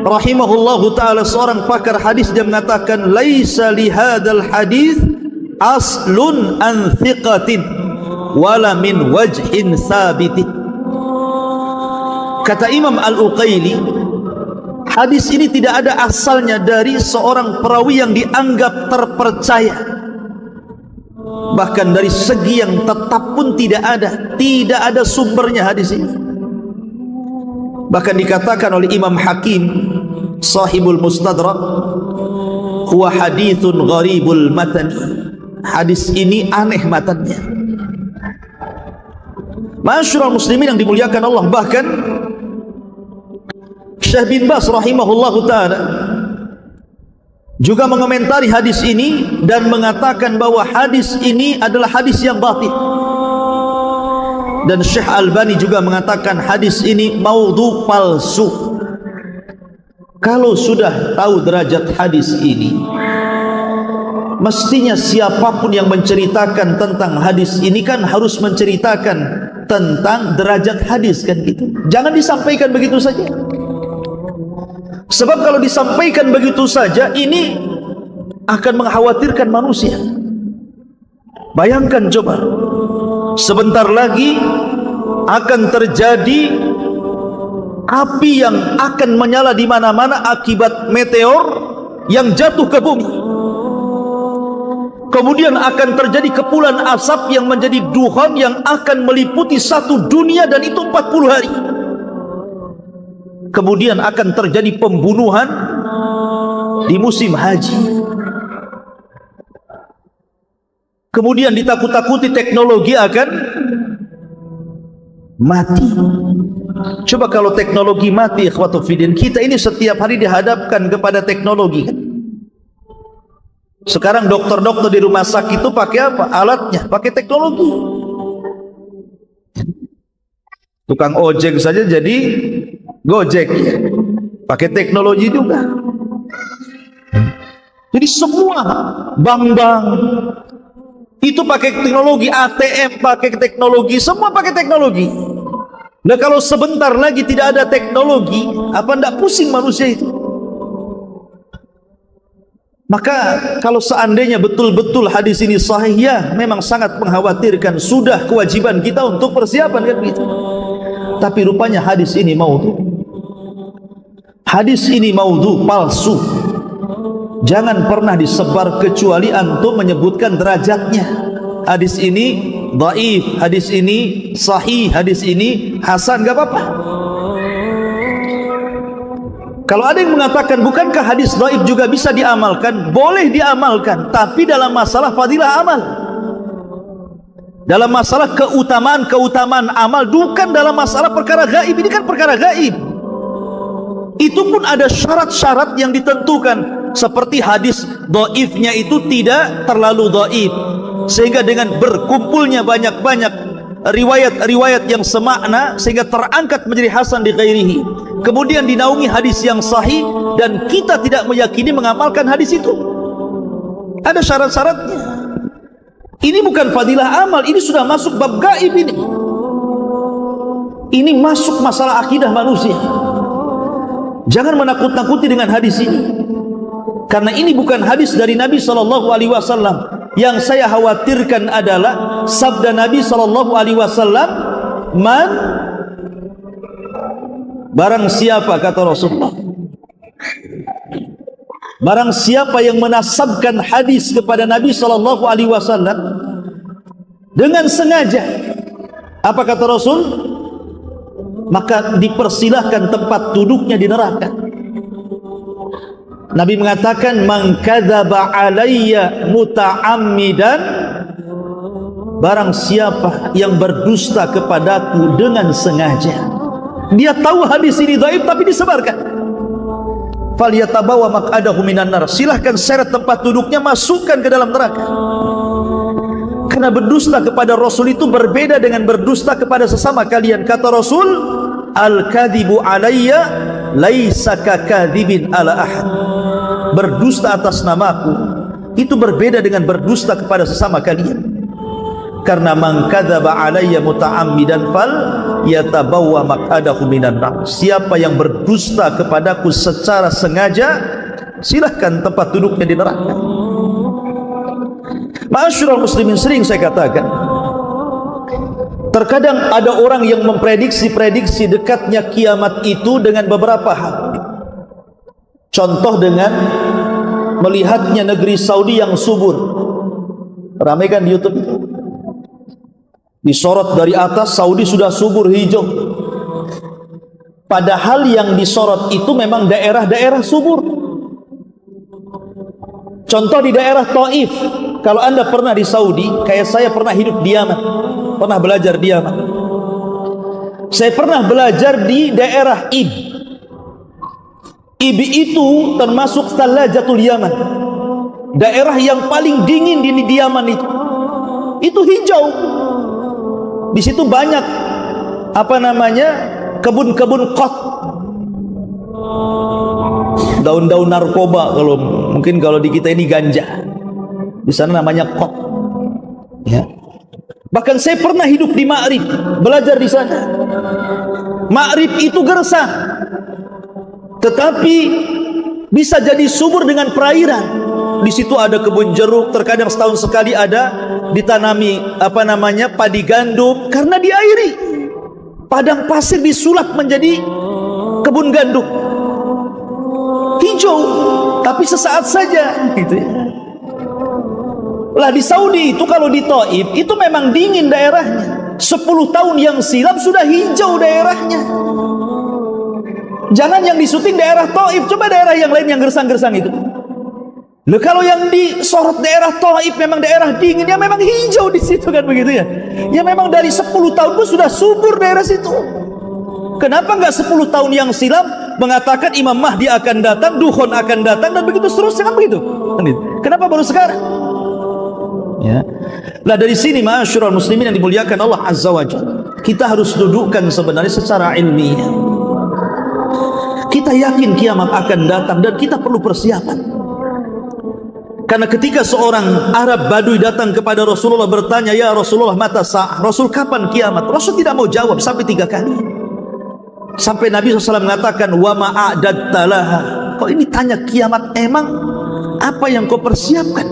rahimahullahu ta'ala, seorang pakar hadis, dia mengatakan laisa li hadzal hadis aslun an thiqatin wala min wajhin sabitin. Kata Imam Al-Uqaili, hadis ini tidak ada asalnya dari seorang perawi yang dianggap terpercaya, bahkan dari segi yang tetap pun tidak ada sumbernya hadis ini. Bahkan dikatakan oleh Imam Hakim sahibul Mustadrak, huwa hadithun gharibul matan, hadis ini aneh matannya. Ma'asyiral muslimin yang dimuliakan Allah, bahkan Syekh bin Baz rahimahullahu ta'ala juga mengomentari hadis ini dan mengatakan bahwa hadis ini adalah hadis yang batil. Dan Syekh Albani juga mengatakan hadis ini maudhu, palsu. Kalau sudah tahu derajat hadis ini, mestinya siapapun yang menceritakan tentang hadis ini kan harus menceritakan tentang derajat hadis, kan gitu. Jangan disampaikan begitu saja. Sebab kalau disampaikan begitu saja, ini akan mengkhawatirkan manusia. Bayangkan coba, sebentar lagi akan terjadi api yang akan menyala di mana-mana akibat meteor yang jatuh ke bumi. Kemudian akan terjadi kepulan asap yang menjadi dukhan yang akan meliputi satu dunia, dan itu 40 hari. Kemudian akan terjadi pembunuhan di musim haji. Kemudian ditakut-takuti teknologi akan mati. Coba kalau teknologi mati, ikhwatu fiddin, kita ini setiap hari dihadapkan kepada teknologi, kan? Sekarang dokter-dokter di rumah sakit itu pakai apa? Alatnya, pakai teknologi. Tukang ojek saja jadi Gojek, ya. Pakai teknologi juga. Jadi semua bank-bank itu pakai teknologi, ATM pakai teknologi, semua pakai teknologi. Nah, kalau sebentar lagi tidak ada teknologi, apa ndak pusing manusia itu? Maka kalau seandainya betul-betul hadis ini sahih, ya memang sangat mengkhawatirkan. Sudah kewajiban kita untuk persiapan kan gitu. Tapi rupanya hadis ini maudhu. Hadis ini maudhu, palsu. Jangan pernah disebar kecuali antum menyebutkan derajatnya. Hadis ini dhaif, hadis ini sahih, hadis ini hasan, gak apa-apa. Kalau ada yang mengatakan bukankah hadis dhaif juga bisa diamalkan? Boleh diamalkan, tapi dalam masalah fadilah amal, dalam masalah keutamaan amal, bukan dalam masalah perkara gaib. Ini kan perkara gaib. Itu pun ada syarat-syarat yang ditentukan. Seperti hadis dhaifnya itu tidak terlalu dhaif, sehingga dengan berkumpulnya banyak-banyak riwayat-riwayat yang semakna sehingga terangkat menjadi hasan di ghairihi. Kemudian dinaungi hadis yang sahih dan kita tidak meyakini mengamalkan hadis itu. Ada syarat-syaratnya. Ini bukan fadilah amal, ini sudah masuk bab gaib ini. Ini masuk masalah akidah manusia. Jangan menakut-nakuti dengan hadis ini. Karena ini bukan hadis dari Nabi SAW. Yang saya khawatirkan adalah sabda Nabi SAW, man, barang siapa, kata Rasulullah, barang siapa yang menasabkan hadis kepada Nabi SAW dengan sengaja, apa kata Rasul? Maka dipersilahkan tempat duduknya di neraka. Nabi mengatakan, man kadzaba alayya muta'ammidan, barang siapa yang berdusta kepadaku dengan sengaja. Dia tahu hadis ini dhaif tapi disebarkan. Falyatabawa maq'adahu minan nar, silahkan seret tempat duduknya, masukkan ke dalam neraka. Karena berdusta kepada Rasul itu berbeda dengan berdusta kepada sesama kalian. Kata Rasul, al-kadhibu alayya laisa kakadzibin ala ahad. Berdusta atas namaku itu berbeda dengan berdusta kepada sesama kalian. Karena man kadzaba alayya muta'ammidan fal yatabawwa maq'adahu minan nar. Siapa yang berdusta kepadaku secara sengaja, silahkan tempat duduknya di neraka. Ma'asyiral muslimin, sering saya katakan, terkadang ada orang yang memprediksi dekatnya kiamat itu dengan beberapa hal. Contoh dengan melihatnya negeri Saudi yang subur. Ramai kan di YouTube itu, disorot dari atas, Saudi sudah subur hijau. Padahal yang disorot itu memang daerah-daerah subur. Contoh di daerah Taif. Kalau anda pernah di Saudi, kayak saya pernah hidup di Yaman, pernah belajar di Yaman. Saya pernah belajar di daerah Ib. Ib itu termasuk Thalajatul Yaman, daerah yang paling dingin di Yaman itu. Itu hijau. Di situ banyak kebun-kebun qat, daun-daun narkoba, kalau di kita ini ganja, di sana namanya qat, ya. Bahkan saya pernah hidup di Ma'rib, belajar di sana. Ma'rib itu gersang, tetapi bisa jadi subur dengan perairan. Di situ ada kebun jeruk, terkadang setahun sekali ada ditanami padi gandum karena diairi. Padang pasir disulap menjadi kebun gandum. Hijau, tapi sesaat saja gitu ya. Lah di Saudi itu, kalau di Taif itu memang dingin daerahnya. 10 tahun yang silam sudah hijau daerahnya. Jangan yang disuting daerah Taif, coba daerah yang lain yang gersang-gersang itu. Loh, kalau yang disorot daerah Taif memang daerah dingin, ya memang hijau di situ kan begitu ya. Ya memang dari 10 tahun pun sudah subur daerah situ. Kenapa enggak 10 tahun yang silam mengatakan Imam Mahdi akan datang, Dukhon akan datang, dan begitu seterusnya, kan begitu. Kenapa baru sekarang? Ya. Nah, dari sini ma'asyiral muslimin yang dimuliakan Allah Azza wa Jalla, kita harus dudukkan sebenarnya secara ilmiah. Kita yakin kiamat akan datang dan kita perlu persiapan. Karena ketika seorang Arab Baduy datang kepada Rasulullah bertanya, "Ya Rasulullah, mata sa'ah?" Rasul, kapan kiamat? Rasul tidak mau jawab sampai 3 kali. Sampai Nabi SAW mengatakan, "Wa ma'adatta laha." Kau ini tanya kiamat, emang apa yang kau persiapkan?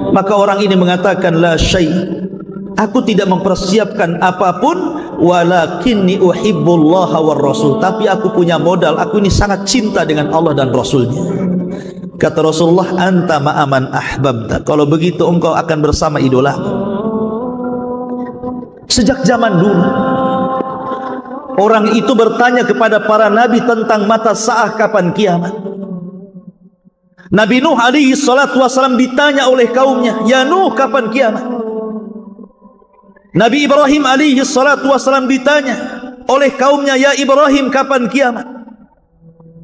Maka orang ini mengatakan, "La syai'." Aku tidak mempersiapkan apapun, walakinni uhibbullaha war rasul. Tapi aku punya modal, aku ini sangat cinta dengan Allah dan Rasulnya. Kata Rasulullah, "Anta ma'aman ahbabta." Kalau begitu engkau akan bersama idola. Sejak zaman dulu orang itu bertanya kepada para nabi tentang mata sa'ah, kapan kiamat. Nabi Nuh alaihi salatu wasalam ditanya oleh kaumnya, "Ya Nuh, kapan kiamat?" Nabi Ibrahim alaihi salatu wasalam ditanya oleh kaumnya, "Ya Ibrahim, kapan kiamat?"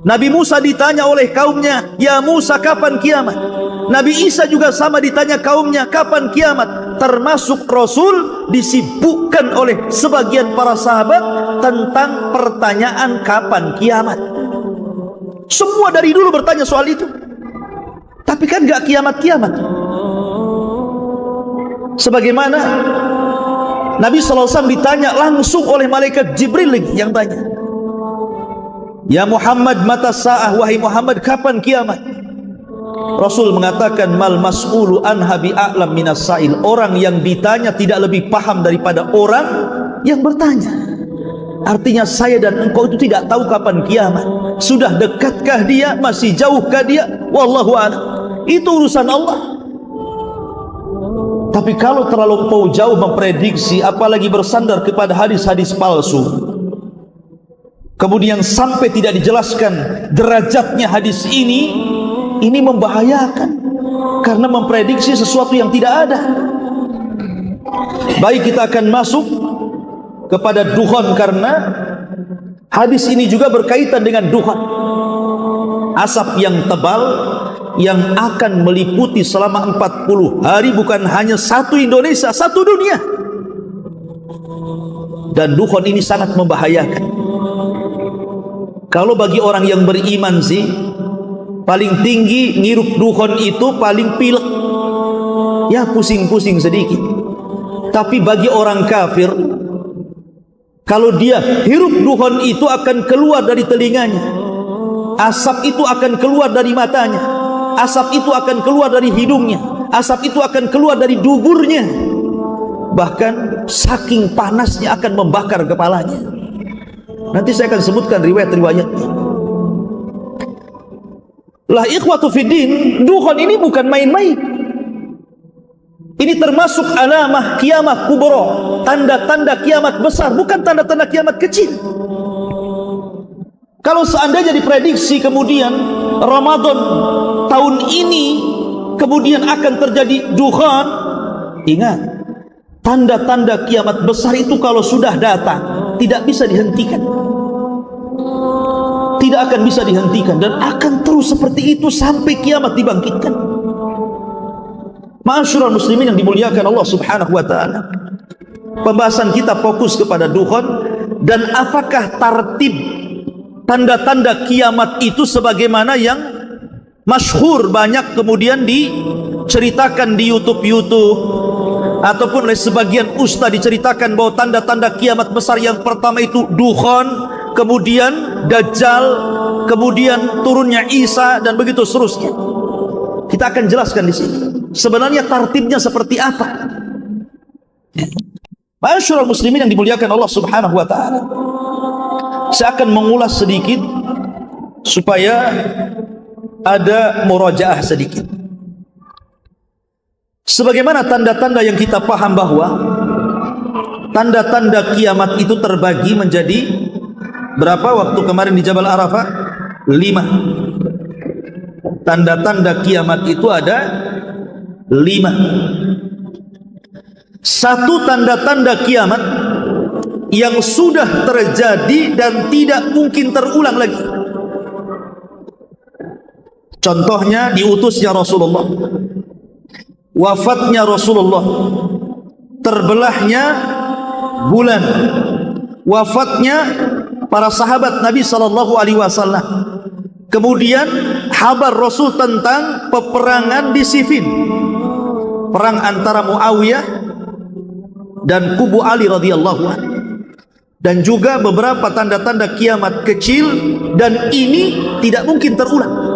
Nabi Musa ditanya oleh kaumnya, "Ya Musa, kapan kiamat?" Nabi Isa juga sama ditanya kaumnya, "Kapan kiamat?" Termasuk Rasul disibukkan oleh sebagian para sahabat tentang pertanyaan kapan kiamat. Semua dari dulu bertanya soal itu. Tapi kan gak kiamat-kiamat. Sebagaimana Nabi SAW ditanya langsung oleh malaikat Jibril yang tanya, "Ya Muhammad, mata sa'ah?" Wahai Muhammad, kapan kiamat? Rasul mengatakan, "Mal mas'ulu anha bi'a'lam minas sa'il." Orang yang ditanya tidak lebih paham daripada orang yang bertanya. Artinya saya dan engkau itu tidak tahu kapan kiamat. Sudah dekatkah dia? Masih jauhkah dia? Wallahu a'lam. Itu urusan Allah. Tapi kalau terlalu jauh memprediksi, apalagi bersandar kepada hadis-hadis palsu, kemudian sampai tidak dijelaskan derajatnya hadis ini membahayakan, karena memprediksi sesuatu yang tidak ada. Baik, kita akan masuk kepada dukhon, karena hadis ini juga berkaitan dengan dukhon, asap yang tebal yang akan meliputi selama 40 hari bukan hanya satu Indonesia, satu dunia. Dan dukhon ini sangat membahayakan. Kalau bagi orang yang beriman sih, paling tinggi ngirup dukhon itu paling pilek, ya pusing-pusing sedikit. Tapi bagi orang kafir, kalau dia hirup dukhon itu akan keluar dari telinganya, asap itu akan keluar dari matanya, asap itu akan keluar dari hidungnya, asap itu akan keluar dari duburnya, bahkan saking panasnya akan membakar kepalanya. Nanti saya akan sebutkan riwayat-riwayatnya. Lah ikhwatu fiddin, dukhon ini bukan main-main. Ini termasuk alamah kiamat kubro, tanda-tanda kiamat besar, bukan tanda-tanda kiamat kecil. Kalau seandainya diprediksi kemudian Ramadan tahun ini kemudian akan terjadi dukhon, ingat, tanda-tanda kiamat besar itu kalau sudah datang tidak bisa dihentikan, tidak akan bisa dihentikan, dan akan terus seperti itu sampai kiamat dibangkitkan. Ma'asyiral muslimin yang dimuliakan Allah Subhanahu wa taala, pembahasan kita fokus kepada dukhon dan apakah tartib tanda-tanda kiamat itu sebagaimana yang masyhur banyak kemudian diceritakan di YouTube ataupun oleh sebagian ustaz diceritakan bahwa tanda-tanda kiamat besar yang pertama itu dukhon, kemudian Dajjal, kemudian turunnya Isa, dan begitu seterusnya. Kita akan jelaskan di sini sebenarnya tartibnya seperti apa. Ma'asyiral muslimin yang dimuliakan Allah Subhanahu wa taala, saya akan mengulas sedikit supaya ada murajaah sedikit. Sebagaimana tanda-tanda yang kita paham bahwa tanda-tanda kiamat itu terbagi menjadi berapa waktu kemarin di Jabal Arafah? 5. Tanda-tanda kiamat itu ada 5. Satu tanda-tanda kiamat yang sudah terjadi dan tidak mungkin terulang lagi. Contohnya diutusnya Rasulullah, wafatnya Rasulullah, terbelahnya bulan, wafatnya para sahabat Nabi sallallahu alaihi wasallam. Kemudian kabar Rasul tentang peperangan di Siffin, perang antara Muawiyah dan kubu Ali radhiyallahu anhu, dan juga beberapa tanda-tanda kiamat kecil, dan ini tidak mungkin terulang.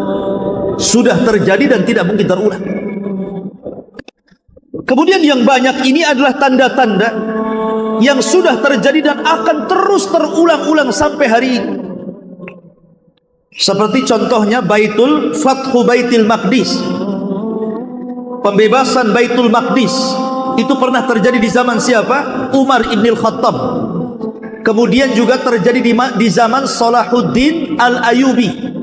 Sudah terjadi dan tidak mungkin terulang. Kemudian yang banyak ini adalah tanda-tanda yang sudah terjadi dan akan terus terulang-ulang sampai hari ini. Seperti contohnya Fathu Baitul Maqdis, pembebasan Baitul Maqdis. Itu pernah terjadi di zaman siapa? Umar ibn al-Khattab. Kemudian juga terjadi di zaman Salahuddin al-Ayyubi.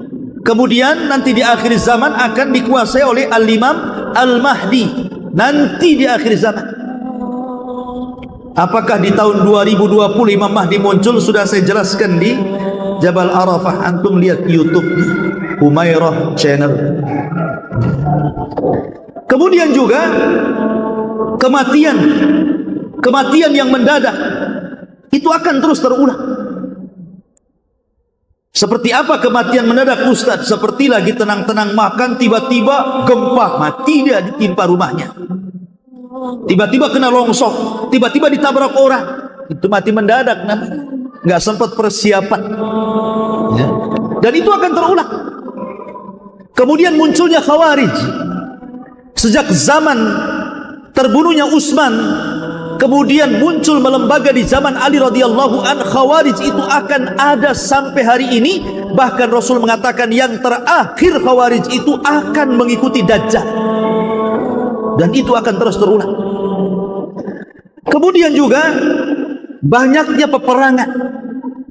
Kemudian nanti di akhir zaman akan dikuasai oleh Al-Imam Al-Mahdi nanti di akhir zaman. Apakah di tahun 2020 Imam Mahdi muncul? Sudah saya jelaskan di Jabal Arafah. Antum lihat YouTube Humairah Channel. Kemudian juga kematian yang mendadak itu akan terus terulang. Seperti apa kematian mendadak, Ustaz? Seperti lagi tenang-tenang makan, tiba-tiba gempa, mati dia ditimpa rumahnya. Tiba-tiba kena longsor, tiba-tiba ditabrak orang. Itu mati mendadak namanya. Nggak sempat persiapan. Ya. Dan itu akan terulang. Kemudian munculnya Khawarij. Sejak zaman terbunuhnya Utsman, kemudian muncul melembaga di zaman Ali radhiyallahu an. Khawarij itu akan ada sampai hari ini. Bahkan Rasul mengatakan yang terakhir Khawarij itu akan mengikuti Dajjal, dan itu akan terus terulang. Kemudian juga banyaknya peperangan,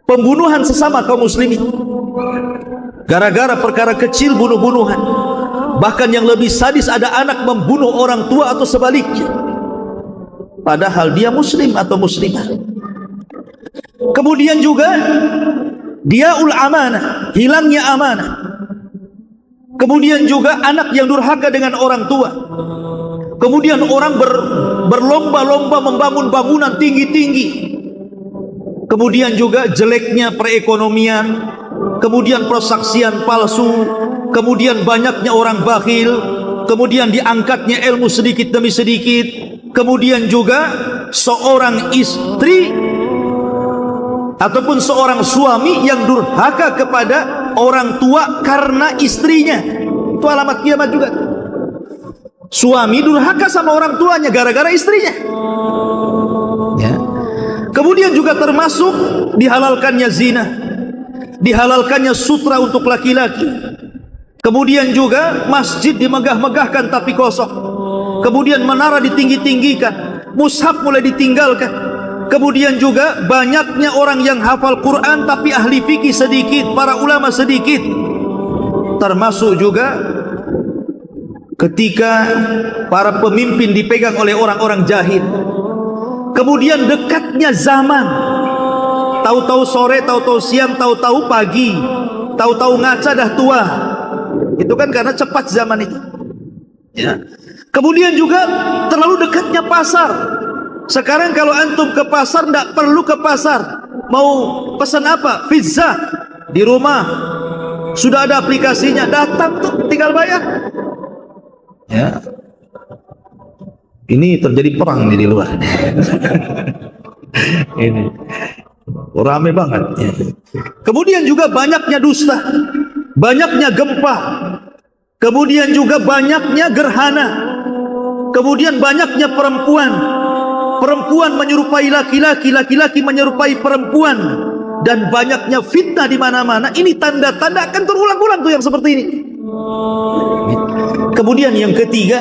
pembunuhan sesama kaum muslimin gara-gara perkara kecil, bunuh-bunuhan. Bahkan yang lebih sadis, ada anak membunuh orang tua atau sebaliknya, padahal dia muslim atau muslimah. Kemudian juga diaul amanah, hilangnya amanah. Kemudian juga anak yang durhaka dengan orang tua. Kemudian orang berlomba-lomba membangun bangunan tinggi-tinggi. Kemudian juga jeleknya perekonomian. Kemudian persaksian palsu. Kemudian banyaknya orang bakhil. Kemudian diangkatnya ilmu sedikit demi sedikit. Kemudian juga seorang istri ataupun seorang suami yang durhaka kepada orang tua karena istrinya. Itu alamat kiamat juga. Suami durhaka sama orang tuanya gara-gara istrinya. Ya. Kemudian juga termasuk dihalalkannya zina, dihalalkannya sutra untuk laki-laki. Kemudian juga masjid dimegah-megahkan tapi kosong. Kemudian menara ditinggi-tinggikan, mushaf mulai ditinggalkan. Kemudian juga banyaknya orang yang hafal Quran tapi ahli fikih sedikit, para ulama sedikit. Termasuk juga ketika para pemimpin dipegang oleh orang-orang jahil. Kemudian dekatnya zaman, tahu-tahu sore, tahu-tahu siang, tahu-tahu pagi, tahu-tahu ngaca dah tua. Itu kan karena cepat zaman itu. Ya. Kemudian juga terlalu dekatnya pasar. Sekarang kalau antum ke pasar, tidak perlu ke pasar. Mau pesan apa? Pizza di rumah, sudah ada aplikasinya, datang tuh tinggal bayar. Ya, ini terjadi perang nih di luar. Ini rame banget. Ya. Kemudian juga banyaknya dusta, banyaknya gempa, kemudian juga banyaknya gerhana, kemudian banyaknya perempuan, perempuan menyerupai laki-laki, laki-laki menyerupai perempuan, dan banyaknya fitnah di mana-mana. Ini tanda-tanda akan terulang-ulang tuh yang seperti ini. Kemudian yang ketiga,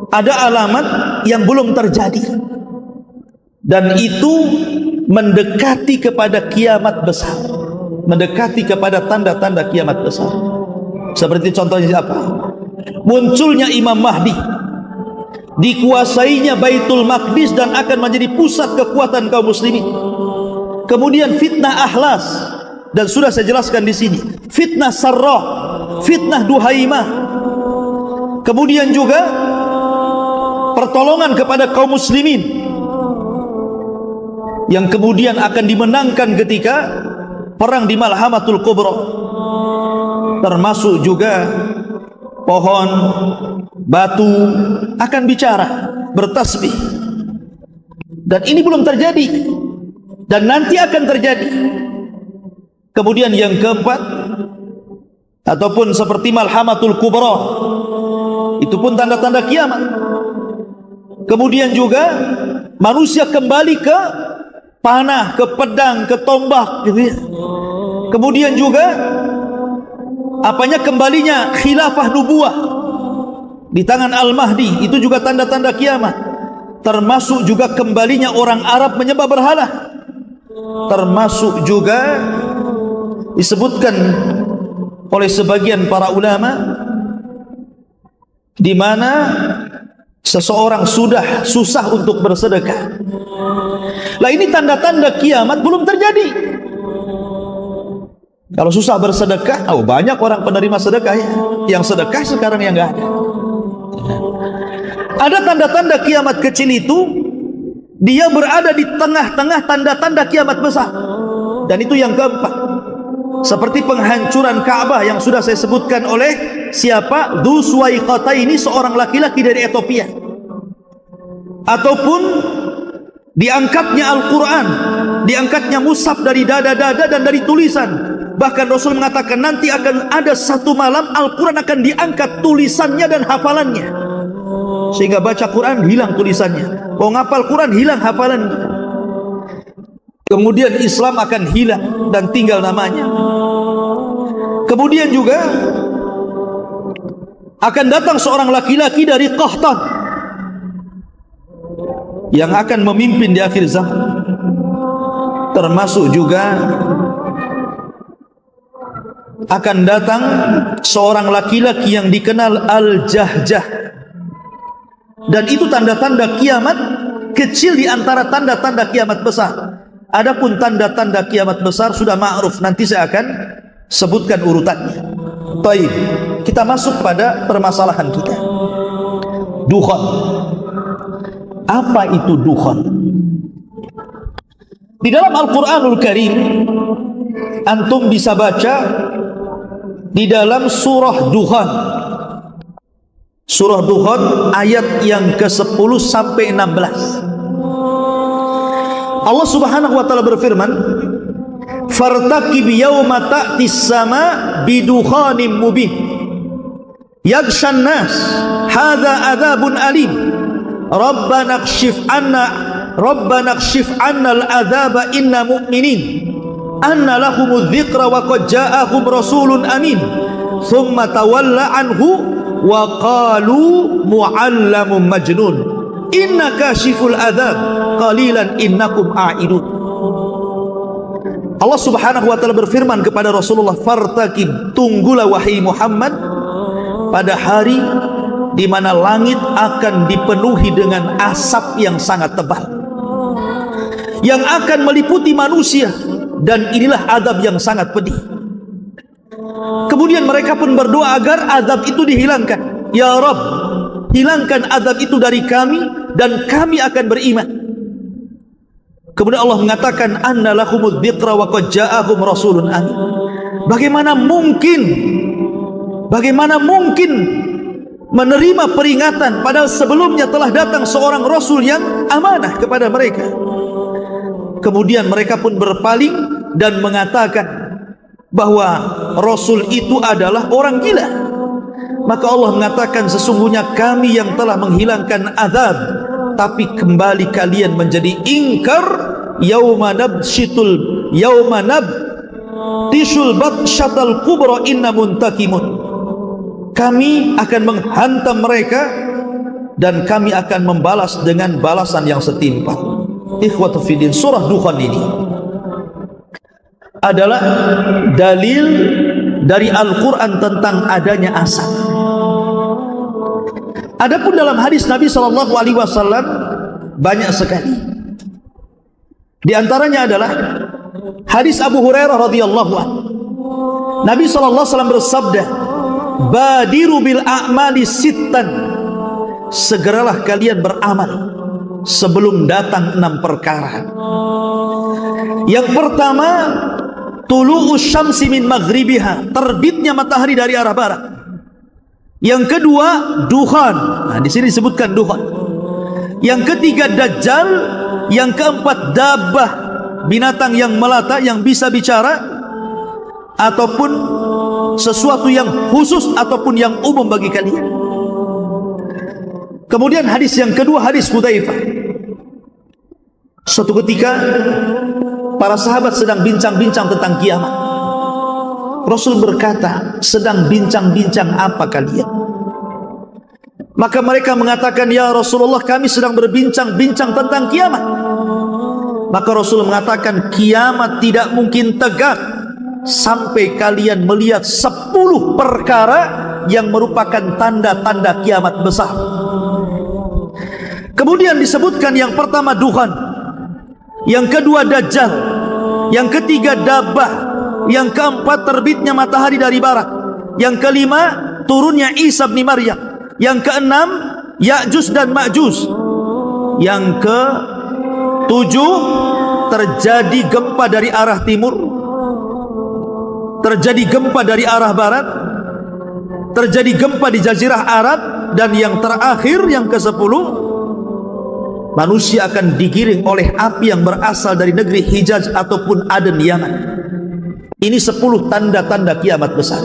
ada alamat yang belum terjadi, dan itu mendekati kepada kiamat besar, mendekati kepada tanda-tanda kiamat besar. Seperti contohnya apa? Munculnya Imam Mahdi. dikuasainya Baitul Maqdis dan akan menjadi pusat kekuatan kaum muslimin. Kemudian fitnah Ahlas, dan sudah saya jelaskan di sini, fitnah Sarrah, fitnah Duhaimah. Kemudian juga pertolongan kepada kaum muslimin yang kemudian akan dimenangkan ketika perang di Malhamatul Kubra. Termasuk juga pohon, batu akan bicara, bertasbih. Dan ini belum terjadi, dan nanti akan terjadi. Kemudian yang keempat, ataupun seperti Malhamatul Kubra, itu pun tanda-tanda kiamat. Kemudian juga manusia kembali ke panah, ke pedang, ke tombak, gitu ya. Kemudian juga kembalinya khilafah nubuah di tangan Al-Mahdi, itu juga tanda-tanda kiamat. Termasuk juga kembalinya orang Arab menyembah berhala. Termasuk juga disebutkan oleh sebagian para ulama, di mana seseorang sudah susah untuk bersedekah. Lah ini tanda-tanda kiamat belum terjadi. Kalau susah bersedekah, banyak orang penerima sedekah ya. Yang sedekah sekarang yang enggak ada. Ada tanda-tanda kiamat kecil itu, dia berada di tengah-tengah tanda-tanda kiamat besar. Dan itu yang keempat, seperti penghancuran Ka'bah yang sudah saya sebutkan oleh siapa? Dzu Suwaiqataini, seorang laki-laki dari Ethiopia. Ataupun diangkatnya Al-Quran, diangkatnya mushaf dari dada-dada dan dari tulisan. Bahkan Rasul mengatakan nanti akan ada satu malam Al-Quran akan diangkat tulisannya dan hafalannya, sehingga baca Quran hilang tulisannya, mau ngapal Quran hilang hafalannya. Kemudian Islam akan hilang dan tinggal namanya. Kemudian juga akan datang seorang laki-laki dari Qahtan yang akan memimpin di akhir zaman. Termasuk juga akan datang seorang laki-laki yang dikenal Al-Jahjah, dan itu tanda-tanda kiamat kecil di antara tanda-tanda kiamat besar. Adapun tanda-tanda kiamat besar sudah ma'ruf, nanti saya akan sebutkan urutannya. Baik, kita masuk pada permasalahan kita. Dukhan. Apa itu dukhan? Di dalam Al-Quranul Karim, antum bisa baca di dalam surah Dukhan. Surah Dukhan ayat yang ke-10 sampai 16. Allah Subhanahu wa taala berfirman, "Fartaqib yauma ta'tis sama bidukhanin mubin yaghshan nas hadza adzabun alim rabbana kshif anna al-adzaba inna mu'minin anna lahumudz dzikra wa qad ja'ahum rasulun amin thumma tawalla anhu wa qalu mu'allamun majnun inna kashiful adzab qalilan innakum a'idun." Allah Subhanahu wa taala berfirman kepada Rasulullah, "Fartaqib, tunggulah wahai Muhammad pada hari di mana langit akan dipenuhi dengan asap yang sangat tebal yang akan meliputi manusia, dan inilah azab yang sangat pedih." Kemudian mereka pun berdoa agar azab itu dihilangkan. "Ya Rabb, hilangkan azab itu dari kami dan kami akan beriman." Kemudian Allah mengatakan, "Anna lahumudz dzikra wa qad ja'ahum rasulun amin." Bagaimana mungkin menerima peringatan padahal sebelumnya telah datang seorang rasul yang amanah kepada mereka. Kemudian mereka pun berpaling dan mengatakan bahwa rasul itu adalah orang gila. Maka Allah mengatakan, "Sesungguhnya kami yang telah menghilangkan azab, tapi kembali kalian menjadi ingkar. Yauma nabshitul yauma nabtishul batshatal kubra inna muntakimun." Kami akan menghantam mereka dan kami akan membalas dengan balasan yang setimpal. Ikhwatu fiddin, surah Dukhan ini adalah dalil dari Al-Quran tentang adanya asap. Adapun dalam hadis Nabi SAW banyak sekali. Di antaranya adalah hadis Abu Hurairah radhiyallahu anhu. Nabi SAW bersabda, "Badiru bil a'mali sittan." Segeralah kalian beramal sebelum datang 6 perkara. Yang pertama, tulu'us syamsi min maghribiha, terbitnya matahari dari arah barat. Yang kedua, duhan. Nah, di sini disebutkan duhan. Yang ketiga, dajjal. Yang keempat, dabbah, binatang yang melata yang bisa bicara, ataupun sesuatu yang khusus ataupun yang umum bagi kalian. Kemudian hadis yang kedua, hadis Hudzaifah. Suatu ketika para sahabat sedang bincang-bincang tentang kiamat. Rasul berkata, "Sedang bincang-bincang apa kalian?" Maka mereka mengatakan, "Ya Rasulullah, kami sedang berbincang-bincang tentang kiamat." Maka Rasul mengatakan, kiamat tidak mungkin tegak sampai kalian melihat 10 perkara yang merupakan tanda-tanda kiamat besar. Kemudian disebutkan yang pertama duhan, yang kedua dajjal, yang ketiga dabbah, yang keempat terbitnya matahari dari barat, yang kelima turunnya Isa bin Maryam, yang keenam Ya'juj dan Ma'juj, yang ke-7 terjadi gempa dari arah timur, terjadi gempa dari arah barat, terjadi gempa di Jazirah Arab, dan yang terakhir yang ke-10 manusia akan digiring oleh api yang berasal dari negeri Hijaz ataupun Aden, Yaman. Ini 10 tanda-tanda kiamat besar.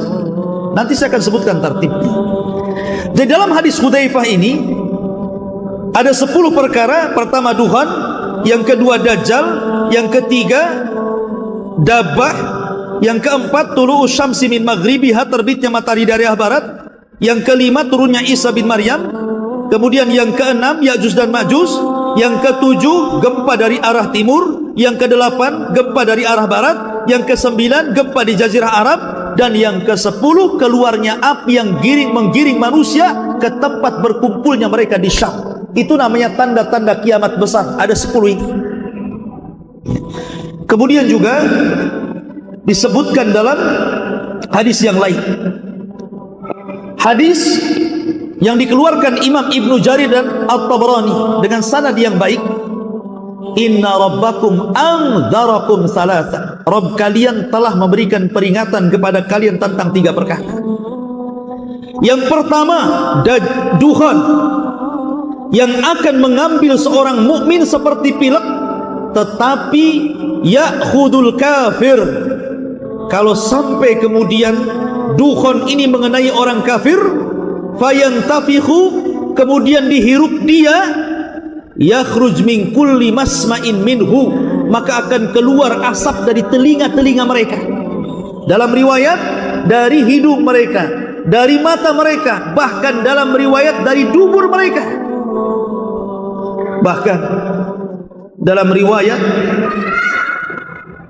Nanti saya akan sebutkan tertibnya. Di dalam hadis Hudzaifah ini ada 10 perkara. Pertama duhan, yang kedua dajjal, yang ketiga dabbah, yang keempat tulu'us syamsi min maghribiha, terbitnya matahari dari arah barat, yang kelima turunnya Isa bin Maryam, kemudian yang keenam Ya'juj dan Ma'juj, yang ke-7 gempa dari arah timur, yang ke-8 gempa dari arah barat, yang ke-9 gempa di Jazirah Arab, dan yang ke-10 keluarnya api yang menggiring manusia ke tempat berkumpulnya mereka di Syam. Itu namanya tanda-tanda kiamat besar. Ada 10 ini. Kemudian juga disebutkan dalam hadis yang lain, hadis yang dikeluarkan Imam Ibnu Jarir dan At-Tabrani dengan sanad yang baik, "Inna rabbakum anzarakum salasa." Rabb kalian telah memberikan peringatan kepada kalian tentang 3 perkara. Yang pertama, duhan, yang akan mengambil seorang mukmin seperti pilek, tetapi ya'khudul kafir. Kalau sampai kemudian duhan ini mengenai orang kafir, fayantafikhu, kemudian dihirup dia, yakhruj min kulli masma'in minhu, maka akan keluar asap dari telinga-telinga mereka. Dalam riwayat dari hidung mereka, dari mata mereka, bahkan dalam riwayat dari dubur mereka. Bahkan dalam riwayat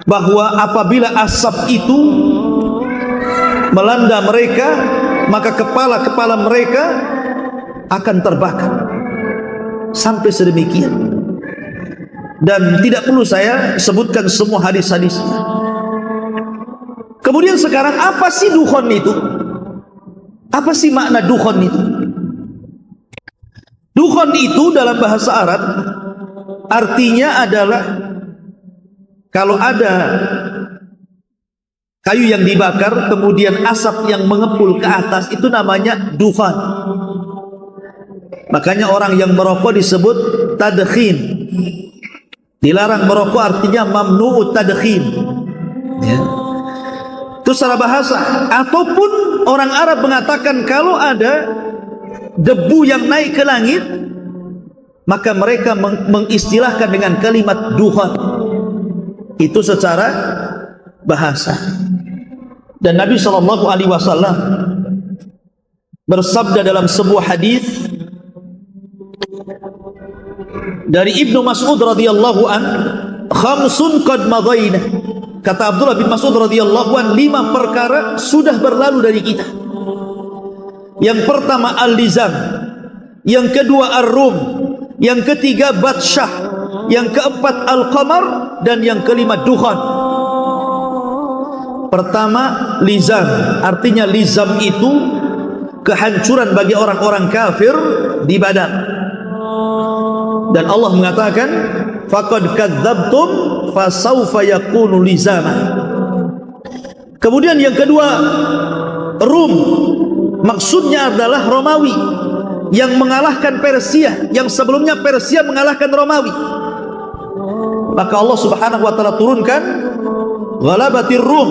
bahwa apabila asap itu melanda mereka, maka kepala-kepala mereka akan terbakar. Sampai sedemikian. Dan tidak perlu saya sebutkan semua hadis-hadisnya. Kemudian sekarang, apa sih dukhon itu? Apa sih makna dukhon itu? Dukhon itu dalam bahasa Arab artinya adalah kalau ada kayu yang dibakar kemudian asap yang mengepul ke atas, itu namanya dukhan. Makanya orang yang merokok disebut tadkhin. Dilarang merokok artinya mamnu'ut tadkhin, ya. Itu secara bahasa. Ataupun orang Arab mengatakan kalau ada debu yang naik ke langit, maka mereka mengistilahkan dengan kalimat dukhan. Itu secara bahasa. Dan Nabi SAW bersabda dalam sebuah hadis dari Ibnu Mas'ud radhiyallahu an, khamsun qad madaina. Kata Abdullah bin Mas'ud radhiyallahu an, 5 perkara sudah berlalu dari kita. Yang pertama al-lizam, yang kedua Ar-Rum, yang ketiga Batsyah, yang keempat Al-Qamar, dan yang kelima Dukhan. Pertama Lizam, artinya Lizam itu kehancuran bagi orang-orang kafir di Badar. Dan Allah mengatakan faqad kadzdzabtum fasawfa yakunu lizama. Kemudian yang kedua Rum, maksudnya adalah Romawi yang mengalahkan Persia, yang sebelumnya Persia mengalahkan Romawi. Maka Allah Subhanahu wa taala turunkan ghalabatir rum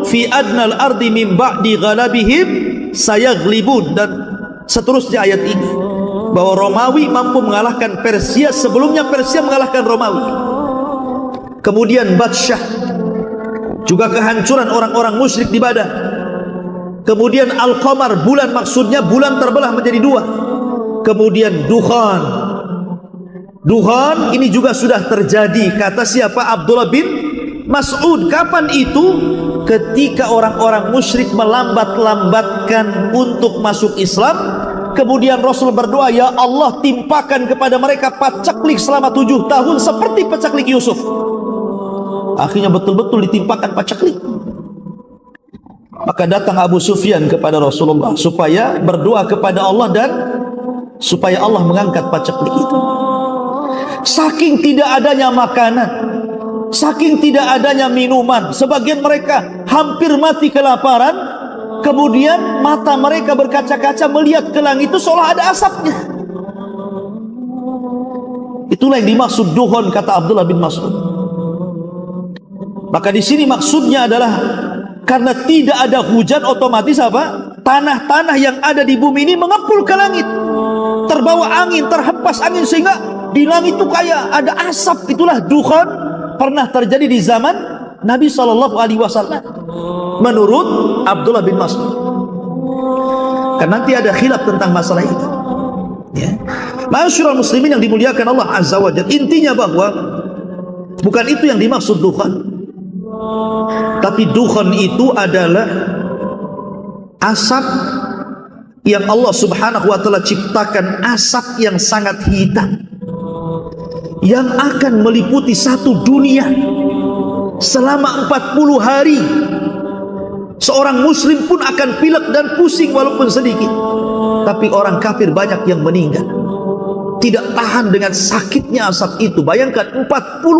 fi adnal ardi min ba'di ghalabihim sayaghlibun, dan seterusnya ayat ini, bahwa Romawi mampu mengalahkan Persia sebelumnya Persia mengalahkan Romawi. Kemudian Batsyah, juga kehancuran orang-orang musyrik di Badar. Kemudian Al-Qamar, bulan, maksudnya bulan terbelah menjadi dua. Kemudian Dukhan. Dukhan ini juga sudah terjadi, kata siapa? Abdullah bin Mas'ud. Kapan itu? Ketika orang-orang musyrik melambat-lambatkan untuk masuk Islam. Kemudian Rasul berdoa, ya Allah, timpakan kepada mereka pacaklik selama 7 tahun seperti pacaklik Yusuf. Akhirnya betul-betul ditimpakan pacaklik. Maka datang Abu Sufyan kepada Rasulullah supaya berdoa kepada Allah dan supaya Allah mengangkat pacaklik itu. Saking tidak adanya makanan, saking tidak adanya minuman, sebagian mereka hampir mati kelaparan. Kemudian mata mereka berkaca-kaca melihat ke langit itu seolah ada asapnya. Itulah yang dimaksud Dukhan, kata Abdullah bin Mas'ud. Maka di sini maksudnya adalah karena tidak ada hujan, otomatis apa? Tanah-tanah yang ada di bumi ini mengepul ke langit, terbawa angin, terhempas angin, sehingga di langit itu kayak ada asap. Itulah Dukhan, pernah terjadi di zaman Nabi SAW menurut Abdullah bin Mas'ud. Kan nanti ada khilaf tentang masalah itu, ya. Ma'asyiral muslimin yang dimuliakan Allah Azza wa Jalla, intinya bahwa bukan itu yang dimaksud Dukhan. Tapi Dukhan itu adalah asap yang Allah Subhanahu wa taala ciptakan, asap yang sangat hitam yang akan meliputi satu dunia selama 40 hari. Seorang muslim pun akan pilek dan pusing walaupun sedikit. Tapi orang kafir banyak yang meninggal, tidak tahan dengan sakitnya asap itu. Bayangkan 40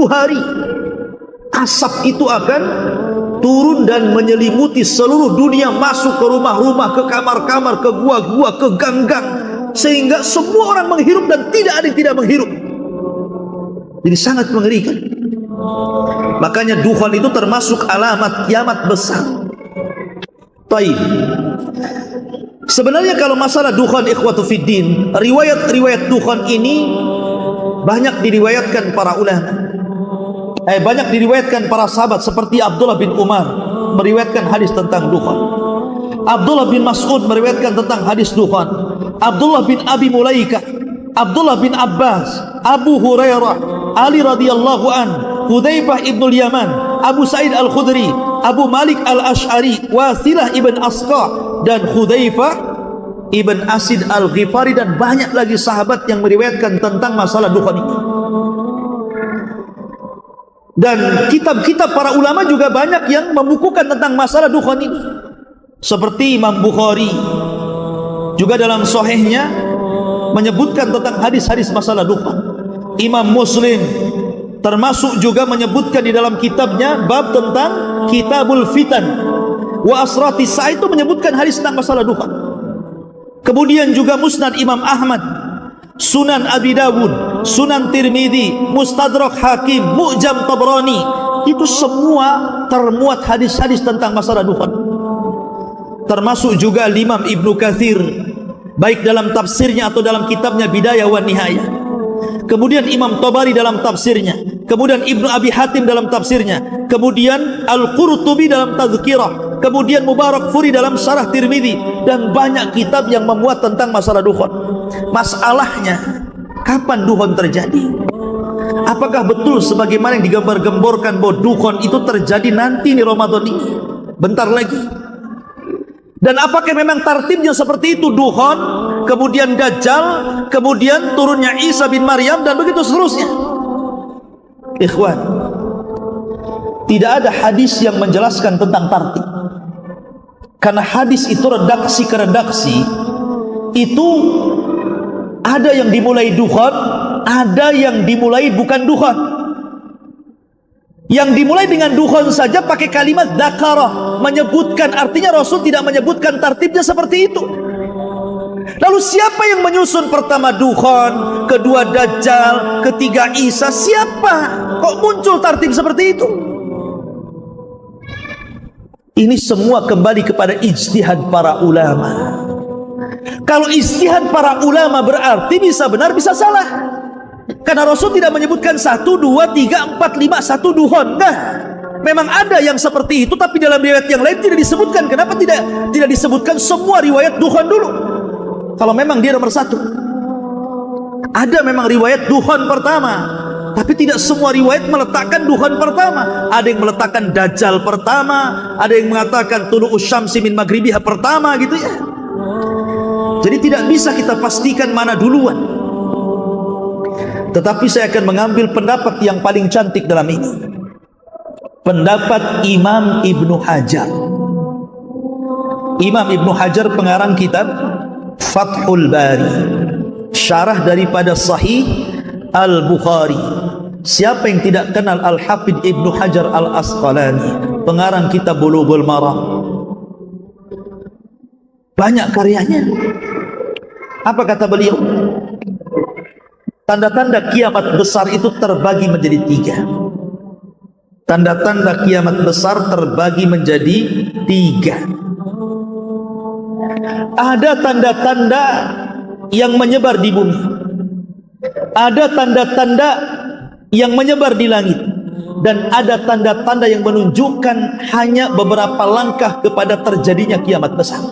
hari asap itu akan turun dan menyelimuti seluruh dunia, masuk ke rumah-rumah, ke kamar-kamar, ke gua-gua, ke gang-gang, sehingga semua orang menghirup dan tidak ada yang tidak menghirup. Jadi sangat mengerikan. Makanya Dukhan itu termasuk alamat kiamat besar. Taib. Sebenarnya kalau masalah Dukhan, ikhwatu fiddin, riwayat-riwayat Dukhan ini banyak diriwayatkan para ulama. Banyak diriwayatkan para sahabat, seperti Abdullah bin Umar meriwayatkan hadis tentang Dukhan. Abdullah bin Mas'ud meriwayatkan tentang hadis Dukhan. Abdullah bin Abi Mulaikah, Abdullah bin Abbas, Abu Hurairah, Ali radhiyallahu an, Hudzaifah ibn Yaman, Abu Sa'id al-Khudri, Abu Malik al-Ash'ari, Wasilah ibn Asqa, dan Hudzaifah ibn Asid al-Ghifari, dan banyak lagi sahabat yang meriwayatkan tentang masalah Dukhan ini. Dan kitab-kitab para ulama juga banyak yang membukukan tentang masalah Dukhan ini, seperti Imam Bukhari juga dalam sahihnya menyebutkan tentang hadis-hadis masalah Dukhan. Imam Muslim termasuk juga menyebutkan di dalam kitabnya bab tentang Kitabul Fitan wa Asrati Sa'id, itu menyebutkan hadis tentang masalah Dukhan. Kemudian juga Musnad Imam Ahmad, Sunan Abi Dawud, Sunan Tirmidzi, Mustadrak Hakim, Mu'jam Tabrani, itu semua termuat hadis-hadis tentang masalah Dukhan. Termasuk juga Imam Ibnu Katsir, baik dalam tafsirnya atau dalam kitabnya Bidayah wa Nihayah. Kemudian Imam Tabari dalam tafsirnya, kemudian Ibnu Abi Hatim dalam tafsirnya, kemudian Al-Qurtubi dalam Tazkirah, kemudian Mubarak Furi dalam Syarah Tirmidzi, dan banyak kitab yang memuat tentang masalah Dukhan. Masalahnya, kapan Dukhan terjadi? Apakah betul sebagaimana yang digambar-gemborkan bahwa Dukhan itu terjadi nanti di Ramadan ini, bentar lagi? Dan apakah memang tartibnya seperti itu Dukhan? kemudian Dajjal, kemudian turunnya Isa bin Maryam, dan begitu seterusnya. Ikhwan, tidak ada hadis yang menjelaskan tentang tartib, karena hadis itu redaksi ke redaksi itu ada yang dimulai dukhan, ada yang dimulai bukan dukhan. Yang dimulai dengan dukhan saja pakai kalimat dzakara, menyebutkan, artinya Rasul tidak menyebutkan tartibnya seperti itu. Lalu siapa yang menyusun? Pertama dukhan, kedua Dajjal, ketiga Isa. Siapa? Kok muncul tartib seperti itu? Ini semua kembali kepada ijtihad para ulama. Kalau ijtihad para ulama berarti bisa benar bisa salah, karena Rasul tidak menyebutkan 1, 2, 3, 4, 5 1 duhon. Nah, memang ada yang seperti itu, tapi dalam riwayat yang lain tidak disebutkan. Kenapa tidak disebutkan semua riwayat duhon dulu? Kalau memang dia nomor 1, ada memang riwayat duhon pertama, tapi tidak semua riwayat meletakkan duhon pertama. Ada yang meletakkan Dajjal pertama, ada yang mengatakan tulu'us syamsi min maghribiha pertama, gitu ya. Jadi tidak bisa kita pastikan mana duluan. Tetapi saya akan mengambil pendapat yang paling cantik dalam ini, pendapat Imam Ibnu Hajar. Imam Ibnu Hajar pengarang kitab Fathul Bari, syarah daripada Sahih Al-Bukhari. Siapa yang tidak kenal Al-Hafidh Ibnu Hajar Al-Asqalani, pengarang kitab Bulughul Maram? Banyak karyanya. Apa kata beliau? Tanda-tanda kiamat besar itu terbagi menjadi 3. Tanda-tanda kiamat besar terbagi menjadi 3. Ada tanda-tanda yang menyebar di bumi, ada tanda-tanda yang menyebar di langit, dan ada tanda-tanda yang menunjukkan hanya beberapa langkah kepada terjadinya kiamat besar.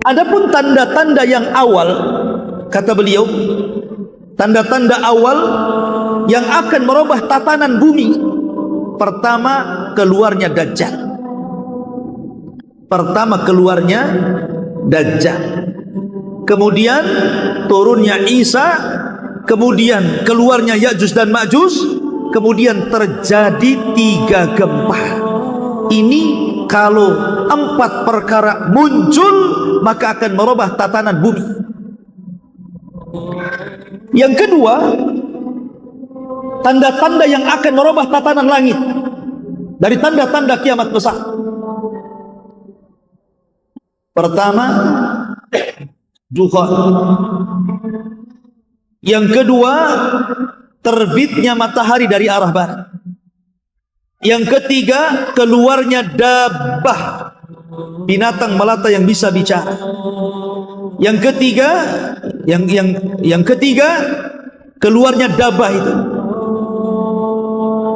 Adapun tanda-tanda yang awal, kata beliau, tanda-tanda awal yang akan merubah tatanan bumi. Pertama, keluarnya Dajjal. Kemudian turunnya Isa, kemudian keluarnya Ya'juj dan Ma'juj, kemudian terjadi 3 gempa. Ini kalau 4 perkara muncul, maka akan merubah tatanan bumi. Yang kedua, tanda-tanda yang akan merubah tatanan langit dari tanda-tanda kiamat besar. Pertama, dukhan. Yang kedua, terbitnya matahari dari arah barat. Yang ketiga, keluarnya dabbah, binatang melata yang bisa bicara. Yang ketiga, keluarnya dabbah itu.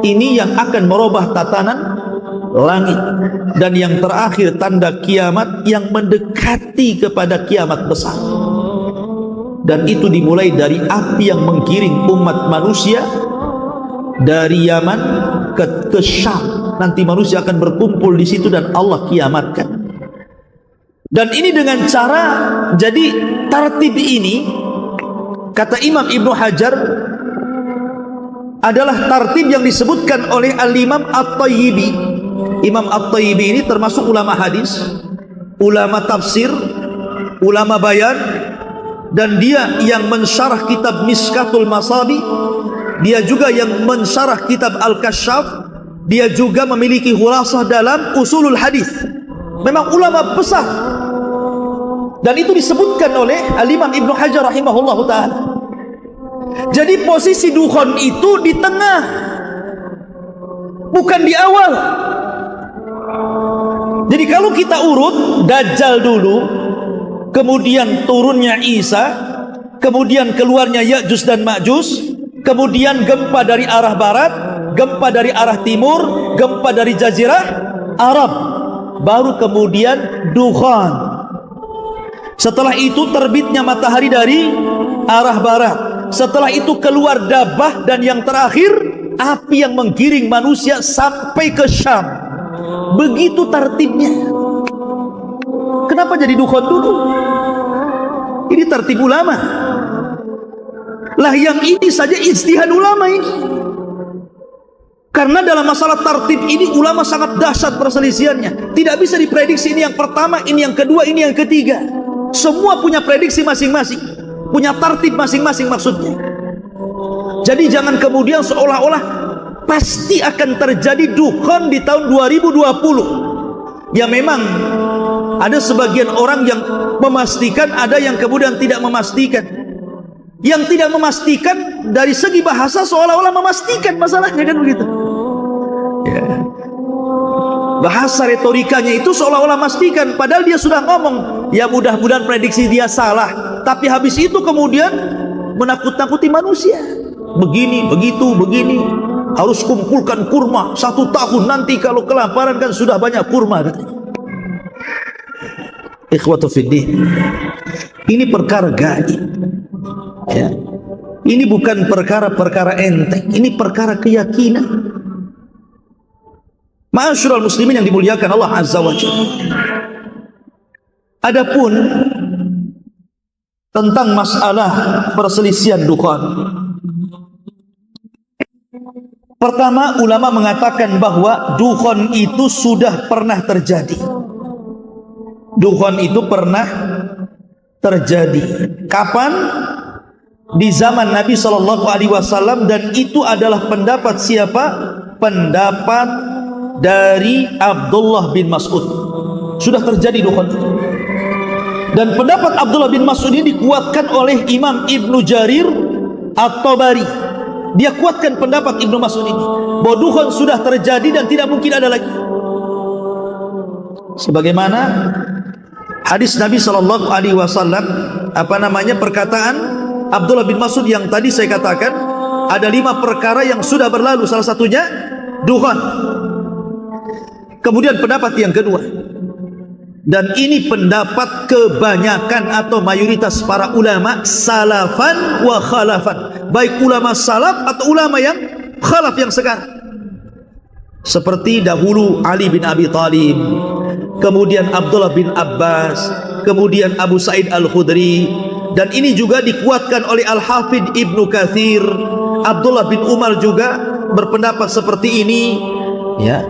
Ini yang akan merubah tatanan langit. Dan yang terakhir, tanda kiamat yang mendekati kepada kiamat besar. Dan itu dimulai dari api yang menggiring umat manusia dari Yaman ke Syam. Nanti manusia akan berkumpul di situ dan Allah kiamatkan. Dan ini dengan cara, jadi tartib ini, kata Imam Ibnu Hajar, adalah tartib yang disebutkan oleh Al-Imam At-Tayyibi. Imam At-Tayyibi ini termasuk ulama hadis, ulama tafsir, ulama bayan, dan dia yang mensyarah kitab Miskatul Masabi. Dia juga yang mensyarah kitab Al-Kasyaf. Dia juga memiliki khulasah dalam usulul hadis. Memang ulama besar. Dan itu disebutkan oleh Al-Imam Ibnu Hajar rahimahullah ta'ala. Jadi posisi dukhan itu di tengah, bukan di awal. Jadi kalau kita urut, Dajjal dulu, kemudian turunnya Isa, kemudian keluarnya Ya'juj dan Ma'juj, kemudian gempa dari arah barat, gempa dari arah timur, gempa dari jazirah Arab, baru kemudian dukhan. Setelah itu terbitnya matahari dari arah barat. Setelah itu keluar dabbah, dan yang terakhir api yang menggiring manusia sampai ke Syam. Begitu tartibnya. Kenapa jadi dukhan dulu? Ini tertib ulama. Lah yang ini saja ijtihad ulama ini. Karena dalam masalah tartib ini ulama sangat dahsyat perselisihannya. Tidak bisa diprediksi ini yang pertama, ini yang kedua, ini yang ketiga. Semua punya prediksi masing-masing, punya tartib masing-masing maksudnya. Jadi jangan kemudian seolah-olah pasti akan terjadi dukhon di tahun 2020. Ya memang ada sebagian orang yang memastikan, ada yang kemudian tidak memastikan. Yang tidak memastikan dari segi bahasa seolah-olah memastikan masalahnya, kan begitu ya. Bahasa retorikanya itu seolah-olah memastikan, padahal dia sudah ngomong ya mudah-mudahan prediksi dia salah, tapi habis itu kemudian menakut-nakuti manusia. Begini, begitu, begini, harus kumpulkan kurma 1 tahun, nanti kalau kelaparan kan sudah banyak kurma, katanya. Ikhwatu fiddin, ini perkara gaib ya. Ini bukan perkara-perkara enteng, ini perkara keyakinan. Ma'asyiral muslimin yang dimuliakan Allah Azza wa Jalla. Adapun tentang masalah perselisihan dukhon, pertama ulama mengatakan bahwa dukhon itu sudah pernah terjadi. Dukhon itu pernah terjadi. Kapan? Di zaman Nabi SAW, dan itu adalah pendapat siapa? Pendapat dari Abdullah bin Mas'ud. Sudah terjadi dukhon itu. Dan pendapat Abdullah bin Mas'ud ini dikuatkan oleh Imam Ibnu Jarir At-Tabari. Dia kuatkan pendapat Ibnu Mas'ud ini bahwa dukhon sudah terjadi dan tidak mungkin ada lagi. Sebagaimana hadis Nabi SAW, perkataan Abdullah bin Mas'ud yang tadi saya katakan, ada 5 perkara yang sudah berlalu, salah satunya dukhon. Kemudian pendapat yang kedua, dan ini pendapat kebanyakan atau mayoritas para ulama salafan wa khalafan, baik ulama salaf atau ulama yang khalaf yang sekarang, seperti dahulu Ali bin Abi Thalib, kemudian Abdullah bin Abbas, kemudian Abu Sa'id Al-Khudri, dan ini juga dikuatkan oleh Al-Hafidh Ibnu Katsir. Abdullah bin Umar juga berpendapat seperti ini ya.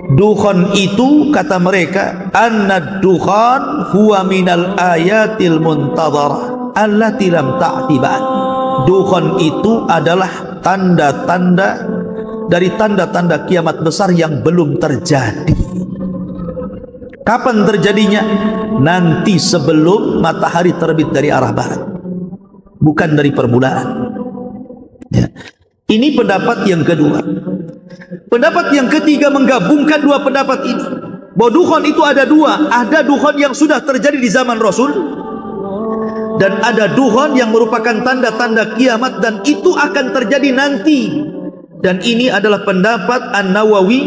Dukhon itu kata mereka, annad dukhan huwa minal ayatil muntadharah allati lam ta'ti ba'd. Dukhon itu adalah tanda-tanda dari tanda-tanda kiamat besar yang belum terjadi. Kapan terjadinya? Nanti sebelum matahari terbit dari arah barat, bukan dari permulaan ya. Ini pendapat yang kedua. Pendapat yang ketiga menggabungkan 2 pendapat ini, bahwa dukhon itu ada 2. Ada dukhon yang sudah terjadi di zaman Rasul, dan ada dukhon yang merupakan tanda-tanda kiamat, dan itu akan terjadi nanti. Dan ini adalah pendapat An-Nawawi,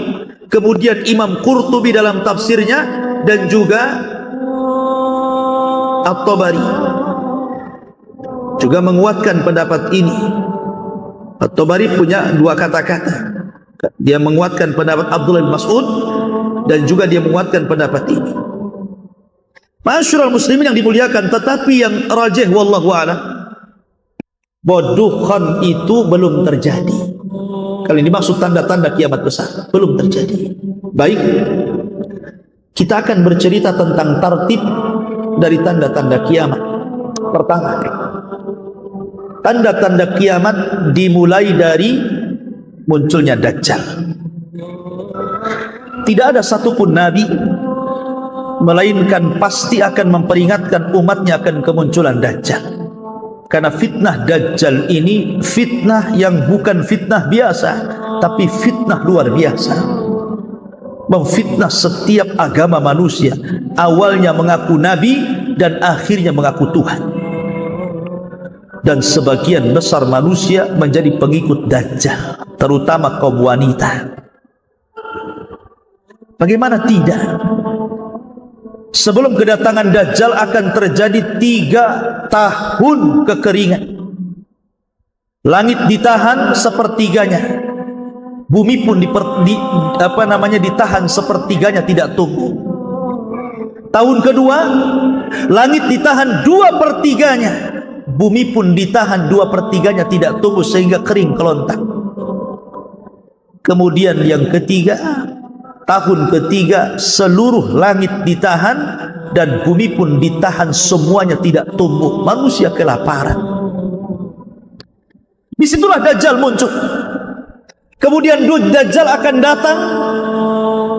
kemudian Imam Qurtubi dalam tafsirnya, dan juga At-Tabari juga menguatkan pendapat ini. At-Tabari punya 2 kata-kata. Dia menguatkan pendapat Abdullah bin Mas'ud, dan juga dia menguatkan pendapat ini. Ma'asyiral muslimin yang dimuliakan, tetapi yang rajih wallahu a'lam, bahwa dukhon itu belum terjadi. Kali ini maksud tanda-tanda kiamat besar belum terjadi. Baik, kita akan bercerita tentang tartib dari tanda-tanda kiamat. Pertama, tanda-tanda kiamat dimulai dari munculnya Dajjal. Tidak ada satupun nabi melainkan pasti akan memperingatkan umatnya akan kemunculan Dajjal. Karena fitnah Dajjal ini fitnah yang bukan fitnah biasa, tapi fitnah luar biasa. Memfitnah setiap agama manusia, awalnya mengaku nabi dan akhirnya mengaku Tuhan. Dan sebagian besar manusia menjadi pengikut Dajjal, terutama kaum wanita. Bagaimana tidak? Sebelum kedatangan Dajjal akan terjadi 3 tahun kekeringan. Langit ditahan sepertiganya, bumi pun ditahan sepertiganya, tidak tumbuh. Tahun kedua, langit ditahan 2/3-nya, bumi pun ditahan 2/3-nya, tidak tumbuh sehingga kering kelontak. Kemudian yang ketiga, tahun ketiga, seluruh langit ditahan dan bumi pun ditahan, semuanya tidak tumbuh. Manusia kelaparan. Disitulah Dajjal muncul. Kemudian Dajjal akan datang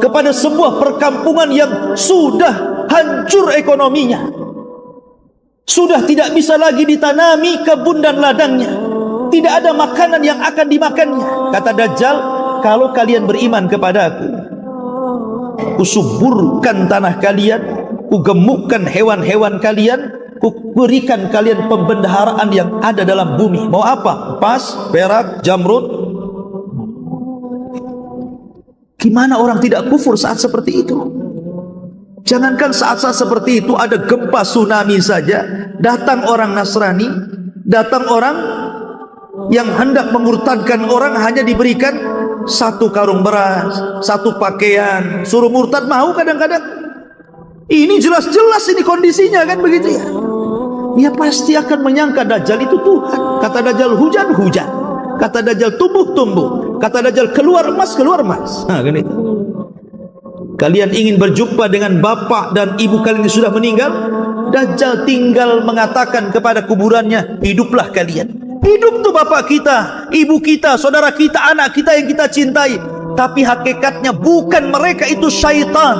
kepada sebuah perkampungan yang sudah hancur ekonominya, sudah tidak bisa lagi ditanami kebun dan ladangnya, tidak ada makanan yang akan dimakannya. Kata Dajjal, kalau kalian beriman kepada aku, kusuburkan tanah kalian, kugemukkan hewan-hewan kalian, kuberikan kalian pembendaharaan yang ada dalam bumi. Mau apa? Emas, perak, jamrud. Gimana orang tidak kufur saat seperti itu? Jangankan saat-saat seperti itu, ada gempa tsunami saja, datang orang Nasrani, datang orang yang hendak memurtadkan orang, hanya diberikan 1 karung beras, 1 pakaian, suruh murtad mau kadang-kadang. Ini jelas-jelas ini kondisinya kan begitu ya. Dia pasti akan menyangka Dajjal itu Tuhan. Kata Dajjal hujan, hujan. Kata Dajjal tumbuh, tumbuh. Kata Dajjal keluar emas, keluar emas. Nah, kan itu. Kalian ingin berjumpa dengan bapak dan ibu kalian yang sudah meninggal, Dajjal tinggal mengatakan kepada kuburannya, hiduplah kalian. Hidup tuh bapak kita, ibu kita, saudara kita, anak kita yang kita cintai. Tapi hakikatnya bukan, mereka itu syaitan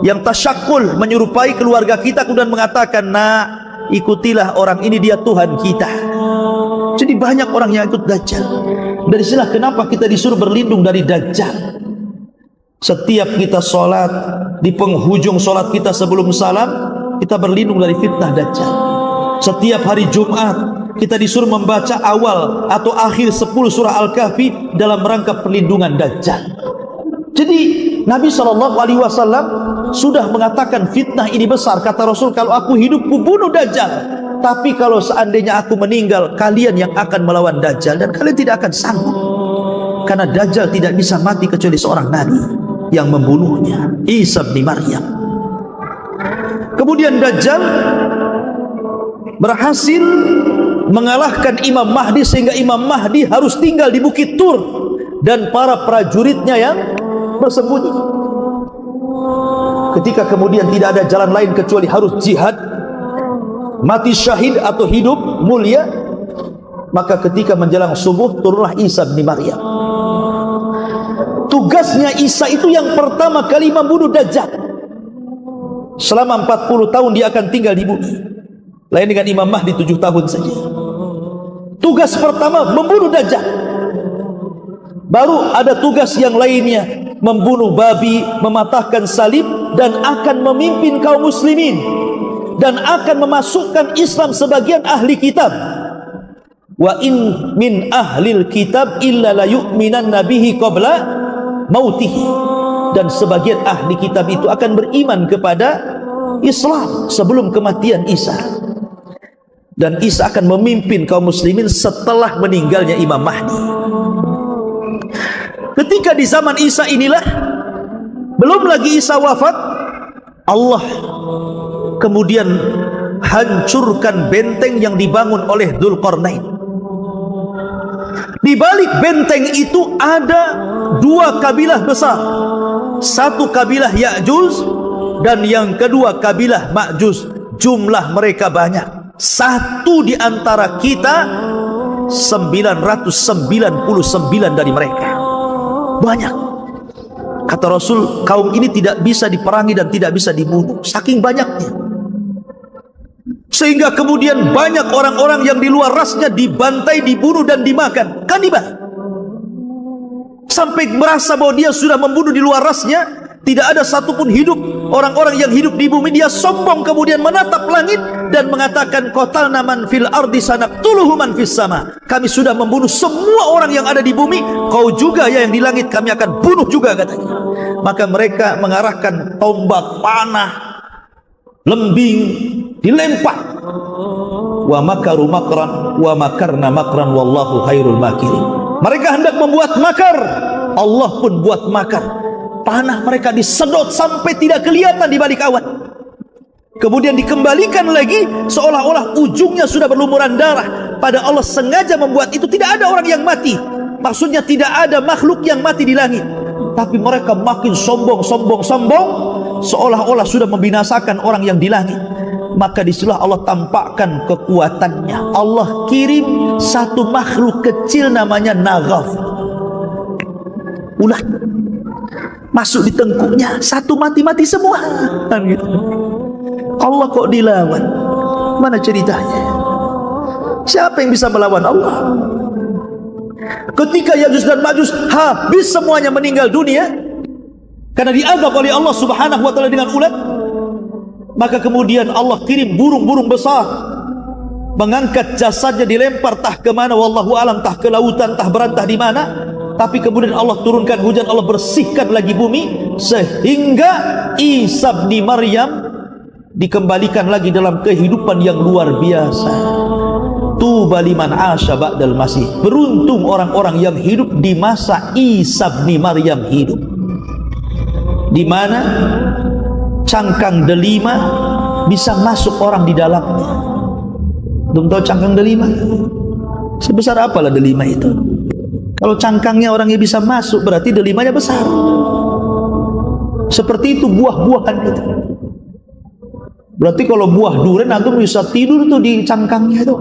yang tasyakul, menyerupai keluarga kita, kemudian mengatakan, nah ikutilah orang ini, dia Tuhan kita. Jadi banyak orang yang ikut Dajjal. Dari sinilah kenapa kita disuruh berlindung dari Dajjal. Setiap kita sholat, di penghujung sholat kita sebelum salam, kita berlindung dari fitnah Dajjal. Setiap hari Jumat kita disuruh membaca awal atau akhir 10 surah Al-Kahfi dalam rangka perlindungan Dajjal. Jadi Nabi SAW sudah mengatakan fitnah ini besar. Kata Rasul, kalau aku hidup ku bunuh Dajjal, tapi kalau seandainya aku meninggal, kalian yang akan melawan Dajjal, dan kalian tidak akan sanggup, karena Dajjal tidak bisa mati kecuali seorang nabi yang membunuhnya, Isa bin Maryam. Kemudian Dajjal berhasil mengalahkan Imam Mahdi, sehingga Imam Mahdi harus tinggal di Bukit Tur dan para prajuritnya yang bersembunyi. Ketika kemudian tidak ada jalan lain kecuali harus jihad, mati syahid atau hidup mulia, maka ketika menjelang subuh turunlah Isa bin Maryam. Tugasnya Isa itu yang pertama kali membunuh Dajjal. Selama 40 tahun dia akan tinggal di bumi, lain dengan Imam Mahdi 7 tahun saja. Tugas pertama membunuh Dajjal. Baru ada tugas yang lainnya, membunuh babi, mematahkan salib, dan akan memimpin kaum muslimin, dan akan memasukkan Islam sebagian ahli kitab. Wa in min ahlil kitab illa la yu'minanna bihi qabla mautihi. Dan sebagian ahli kitab itu akan beriman kepada Islam sebelum kematian Isa. Dan Isa akan memimpin kaum muslimin setelah meninggalnya Imam Mahdi. Ketika di zaman Isa inilah, belum lagi Isa wafat, Allah kemudian hancurkan benteng yang dibangun oleh Dzulqarnain. Di balik benteng itu ada 2 kabilah besar. Satu kabilah Ya'juj dan yang kedua kabilah Ma'juj. Jumlah mereka banyak. Satu di antara kita 999 dari mereka. Banyak. Kata Rasul, kaum ini tidak bisa diperangi dan tidak bisa dibunuh, saking banyaknya. Sehingga kemudian banyak orang-orang yang di luar rasnya dibantai, dibunuh dan dimakan. Kanibal. Sampai merasa bahwa dia sudah membunuh di luar rasnya, tidak ada satupun hidup. Orang-orang yang hidup di bumi, dia sombong kemudian menatap langit dan mengatakan, qatalna man fil ardi sanaqtuluhu man fis sama. Kami sudah membunuh semua orang yang ada di bumi, kau juga ya yang di langit kami akan bunuh juga, katanya. Maka mereka mengarahkan tombak, panah, lembing, dilempar. Wa makaru makran wa makarna makran wallahu khairul makirin. Mereka hendak membuat makar, Allah pun buat makar. panah mereka disedot sampai tidak kelihatan di balik awan. Kemudian dikembalikan lagi seolah-olah ujungnya sudah berlumuran darah. Pada Allah sengaja membuat itu. Tidak ada orang yang mati. Maksudnya tidak ada makhluk yang mati di langit. Tapi mereka makin sombong, seolah-olah sudah membinasakan orang yang di langit. Maka disitulah Allah tampakkan kekuatannya. Allah kirim satu makhluk kecil namanya naghaf, ulat, masuk di tengkuknya, satu mati-mati semua. Kan gitu. Allah kok dilawan? Mana ceritanya? Siapa yang bisa melawan Allah? Ketika Ya'juj dan Ma'juj habis semuanya meninggal dunia karena diazab oleh Allah Subhanahu wa taala dengan ulat, maka kemudian Allah kirim burung-burung besar mengangkat jasadnya, dilempar tah ke mana wallahu alam, tah ke lautan, tah berantah di mana. Tapi kemudian Allah turunkan hujan, Allah bersihkan lagi bumi sehingga Isa bin Maryam dikembalikan lagi dalam kehidupan yang luar biasa. Tuba liman asya ba'dal masih. Beruntung orang-orang yang hidup di masa Isa bin Maryam hidup, di mana cangkang delima bisa masuk orang di dalamnya. Belum tahu cangkang delima? Sebesar apalah delima itu? Kalau cangkangnya orangnya bisa masuk, berarti delimanya besar. Seperti itu buah-buahan itu. Berarti kalau buah durian antum bisa tidur tuh di cangkangnya itu.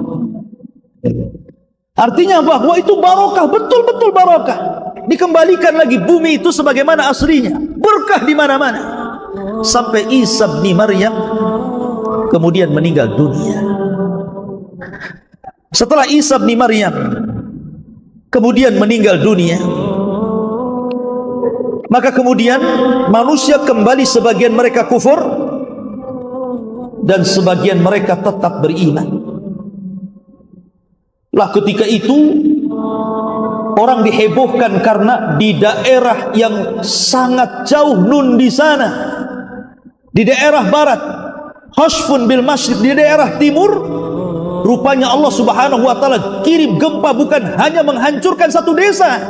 Artinya bahwa itu barokah, betul-betul barokah. Dikembalikan lagi bumi itu sebagaimana aslinya, berkah di mana-mana. Sampai Isa bin Maryam kemudian meninggal dunia. Setelah Isa bin Maryam kemudian meninggal dunia, maka kemudian manusia kembali, sebagian mereka kufur dan sebagian mereka tetap beriman. Lah ketika itu orang dihebohkan karena di daerah yang sangat jauh nun di sana, di daerah barat, Hashfun bil Masyriq, di daerah timur, rupanya Allah Subhanahu wa taala kirim gempa, bukan hanya menghancurkan satu desa.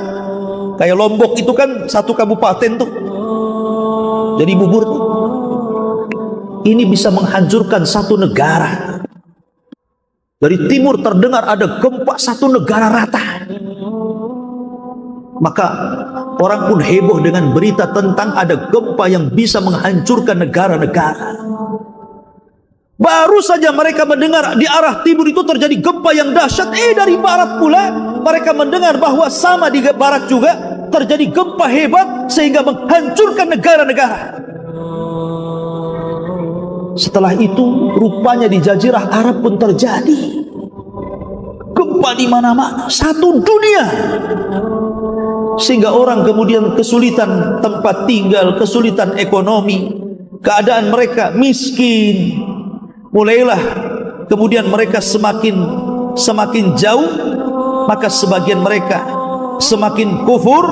Kayak Lombok itu kan satu kabupaten tuh, jadi bubur tuh. Ini bisa menghancurkan satu negara. Dari timur terdengar ada gempa satu negara rata. Maka orang pun heboh dengan berita tentang ada gempa yang bisa menghancurkan negara-negara. Baru saja mereka mendengar di arah timur itu terjadi gempa yang dahsyat, dari barat pula mereka mendengar bahwa sama di barat juga terjadi gempa hebat sehingga menghancurkan negara-negara. Setelah itu rupanya di Jazirah Arab pun terjadi gempa di mana-mana, satu dunia, sehingga orang kemudian kesulitan tempat tinggal, kesulitan ekonomi, keadaan mereka miskin. Mulailah kemudian mereka semakin jauh, maka sebagian mereka semakin kufur,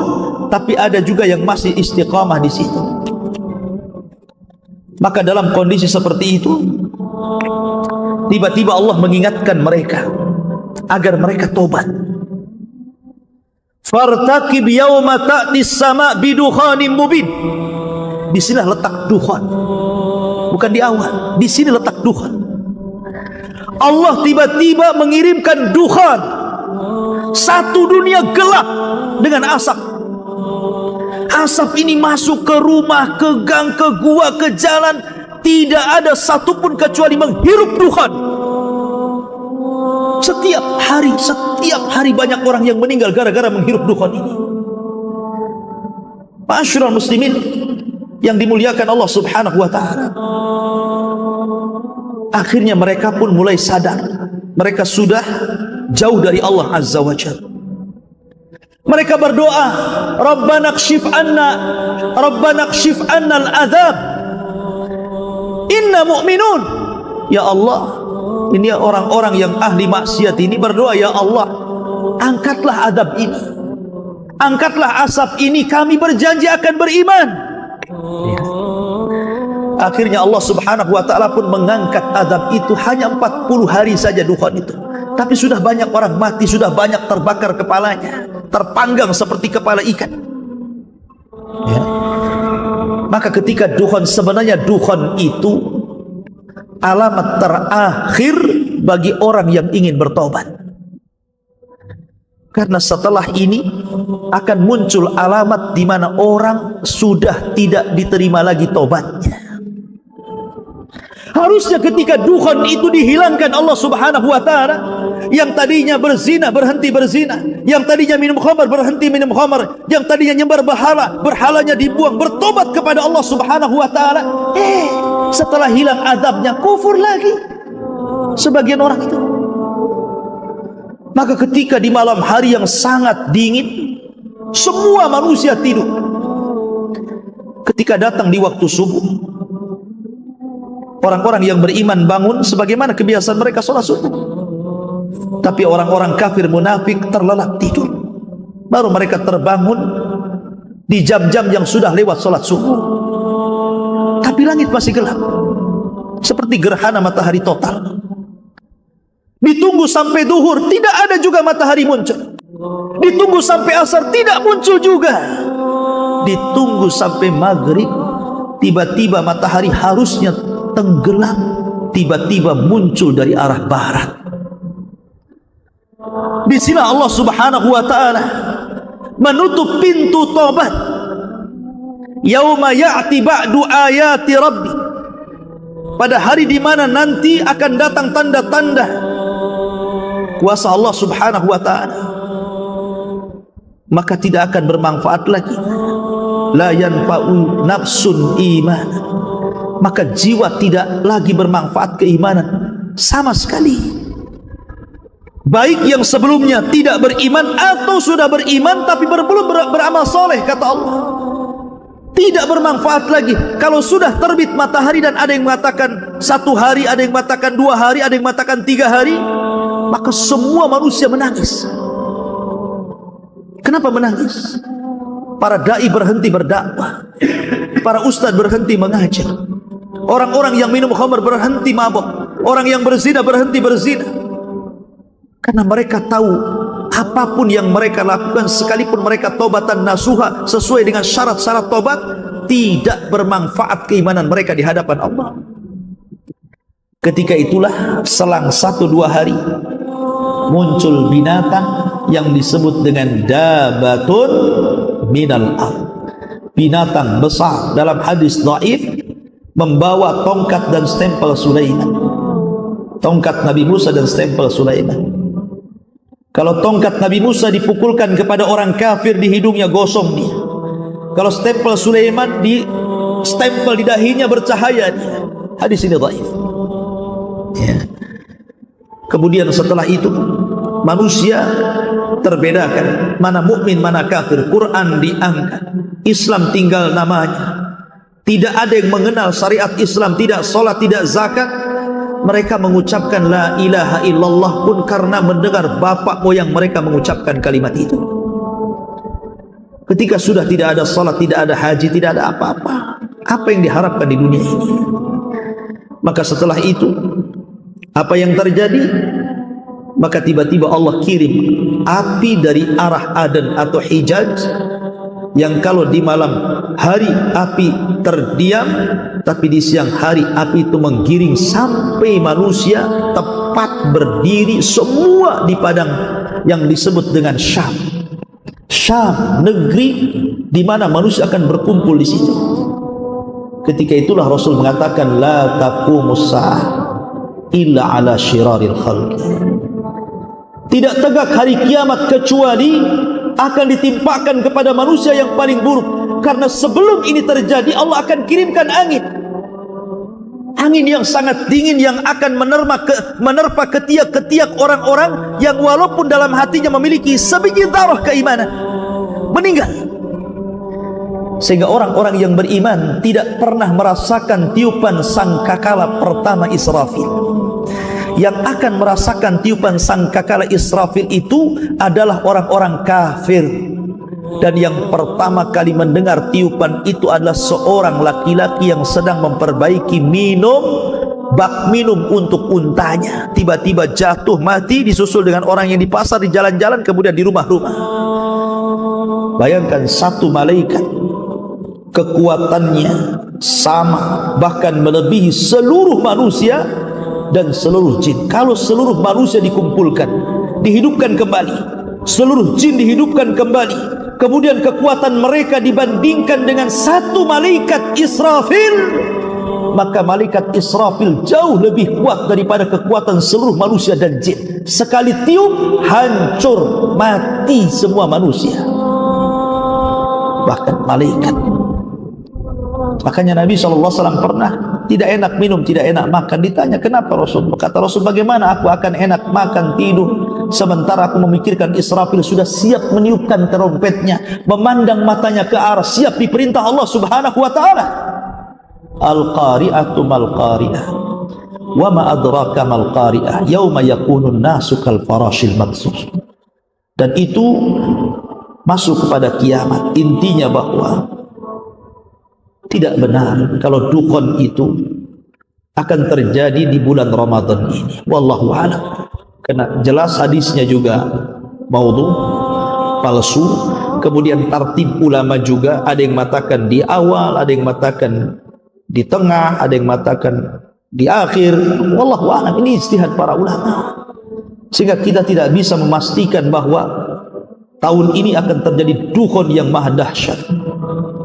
tapi ada juga yang masih istiqamah di situ. Maka dalam kondisi seperti itu, tiba-tiba Allah mengingatkan mereka agar mereka tobat. Fartaqib yauma ta'tis sama' bidukhanin mubin. Di sini letak dukhan, bukan di awal. Di sini letak dukhan. Allah tiba-tiba mengirimkan dukhan, satu dunia gelap dengan asap. Asap ini masuk ke rumah, ke gang, ke gua, ke jalan. Tidak ada satupun kecuali menghirup dukhan. Setiap hari banyak orang yang meninggal gara-gara menghirup dukhan ini. Ma'asyiral muslimin yang dimuliakan Allah Subhanahu wa taala. Akhirnya mereka pun mulai sadar, mereka sudah jauh dari Allah Azza wa Jalla. Mereka berdoa, Rabbana kshif anna al-azab, inna mu'minun. Ya Allah, ini orang-orang yang ahli maksiat ini berdoa, ya Allah, angkatlah azab ini, angkatlah asap ini, kami berjanji akan beriman. Ya. Akhirnya Allah Subhanahu wa ta'ala pun mengangkat azab itu. Hanya 40 hari saja dukhan itu, tapi sudah banyak orang mati, sudah banyak terbakar kepalanya, terpanggang seperti kepala ikan. Ya. Maka ketika dukhon, sebenarnya dukhon itu alamat terakhir bagi orang yang ingin bertobat. Karena setelah ini akan muncul alamat di mana orang sudah tidak diterima lagi tobatnya. Harusnya ketika dukhon itu dihilangkan Allah Subhanahu wa taala, yang tadinya berzina berhenti berzina, yang tadinya minum khamar berhenti minum khamar, yang tadinya nyembah berhala, berhalanya dibuang, bertobat kepada Allah Subhanahu wa taala. Setelah hilang azabnya, kufur lagi sebagian orang itu. Maka ketika di malam hari yang sangat dingin, semua manusia tidur. Ketika datang di waktu subuh, orang-orang yang beriman bangun sebagaimana kebiasaan mereka sholat subuh. Tapi orang-orang kafir munafik terlelap tidur. Baru mereka terbangun di jam-jam yang sudah lewat sholat subuh. Tapi langit masih gelap, seperti gerhana matahari total. Ditunggu sampai duhur, tidak ada juga matahari muncul. Ditunggu sampai asar, tidak muncul juga. Ditunggu sampai maghrib, tiba-tiba matahari harusnya tenggelam, tiba-tiba muncul dari arah barat. Di sini Allah Subhanahu wa taala menutup pintu taubat. Yauma ya'ti ba'du ayati rabbi. Pada hari di mana nanti akan datang tanda-tanda kuasa Allah Subhanahu wa taala, maka tidak akan bermanfaat lagi. La yanfa'u nafsun iman. Maka jiwa tidak lagi bermanfaat keimanan sama sekali. Baik yang sebelumnya tidak beriman atau sudah beriman tapi belum beramal soleh, kata Allah, tidak bermanfaat lagi. Kalau sudah terbit matahari dan ada yang mengatakan 1 hari, ada yang mengatakan 2 hari, ada yang mengatakan 3 hari, maka semua manusia menangis. Kenapa menangis? Para dai berhenti berdakwah, para ustadz berhenti mengajar, orang-orang yang minum khamar berhenti mabuk, orang yang berzina berhenti berzina. Karena mereka tahu apapun yang mereka lakukan, sekalipun mereka taubatan nasuha sesuai dengan syarat-syarat taubat, tidak bermanfaat keimanan mereka di hadapan Allah. Ketika itulah selang 1-2 hari muncul binatang yang disebut dengan dabatun minal ard. Binatang besar, dalam hadis dhaif, membawa tongkat dan stempel Sulaiman. Tongkat Nabi Musa dan stempel Sulaiman. Kalau tongkat Nabi Musa dipukulkan kepada orang kafir, di hidungnya gosong dia. Kalau stempel Sulaiman di stempel di dahinya, bercahaya dia. Hadis ini dhaif. Ya. Kemudian setelah itu manusia terbedakan mana mukmin mana kafir. Quran diangkat, Islam tinggal namanya. Tidak ada yang mengenal syariat Islam, tidak sholat, tidak zakat. Mereka mengucapkan la ilaha illallah pun karena mendengar bapak moyang mereka mengucapkan kalimat itu. Ketika sudah tidak ada salat, tidak ada haji, tidak ada apa-apa, apa yang diharapkan di dunia ini? Maka setelah itu apa yang terjadi? Maka tiba-tiba Allah kirim api dari arah Aden atau Hijaz, yang kalau di malam hari api terdiam, tapi di siang hari api itu menggiring sampai manusia tepat berdiri semua di padang yang disebut dengan Syam. Syam, negeri di mana manusia akan berkumpul di situ. Ketika itulah Rasul mengatakan la taqumus sa'ah illa ala syiraril khalq. Tidak tegak hari kiamat kecuali akan ditimpakan kepada manusia yang paling buruk. Karena sebelum ini terjadi, Allah akan kirimkan angin. Angin yang sangat dingin yang akan menerpa ketiak-ketiak orang-orang yang walaupun dalam hatinya memiliki sebiji darah keimanan, meninggal. Sehingga orang-orang yang beriman tidak pernah merasakan tiupan sangkakala pertama Israfil. Yang akan merasakan tiupan sangkakala Israfil itu adalah orang-orang kafir. Dan yang pertama kali mendengar tiupan itu adalah seorang laki-laki yang sedang memperbaiki bak minum untuk untanya. Tiba-tiba jatuh mati, disusul dengan orang yang di pasar, di jalan-jalan, kemudian di rumah-rumah. Bayangkan satu malaikat kekuatannya sama, bahkan melebihi seluruh manusia dan seluruh jin. Kalau seluruh manusia dikumpulkan, dihidupkan kembali, seluruh jin dihidupkan kembali, kemudian kekuatan mereka dibandingkan dengan satu malaikat Israfil, maka malaikat Israfil jauh lebih kuat daripada kekuatan seluruh manusia dan jin. Sekali tiup, hancur, mati semua manusia, bahkan malaikat. Makanya Nabi SAW pernah tidak enak minum, tidak enak makan. Ditanya, kenapa Rasul? Kata Rasul, bagaimana aku akan enak makan, tidur, sementara aku memikirkan Israfil sudah siap meniupkan trompetnya, memandang matanya ke arah, siap diperintah Allah Subhanahu wa ta'ala. Al-qari'atu mal-qari'ah, wa ma adraka mal-qari'ah, yauma yakunun nasu kal farashil mabsus. Dan itu masuk kepada kiamat. Intinya bahwa tidak benar kalau dukun itu akan terjadi di bulan Ramadan ini. Wallahu a'lam. Karena jelas hadisnya juga maudhu, palsu. Kemudian tartib ulama juga, ada yang mengatakan di awal, ada yang mengatakan di tengah, ada yang mengatakan di akhir. Wallahu a'lam. Ini ijtihad para ulama. Sehingga kita tidak bisa memastikan bahwa tahun ini akan terjadi dukun yang maha dahsyat.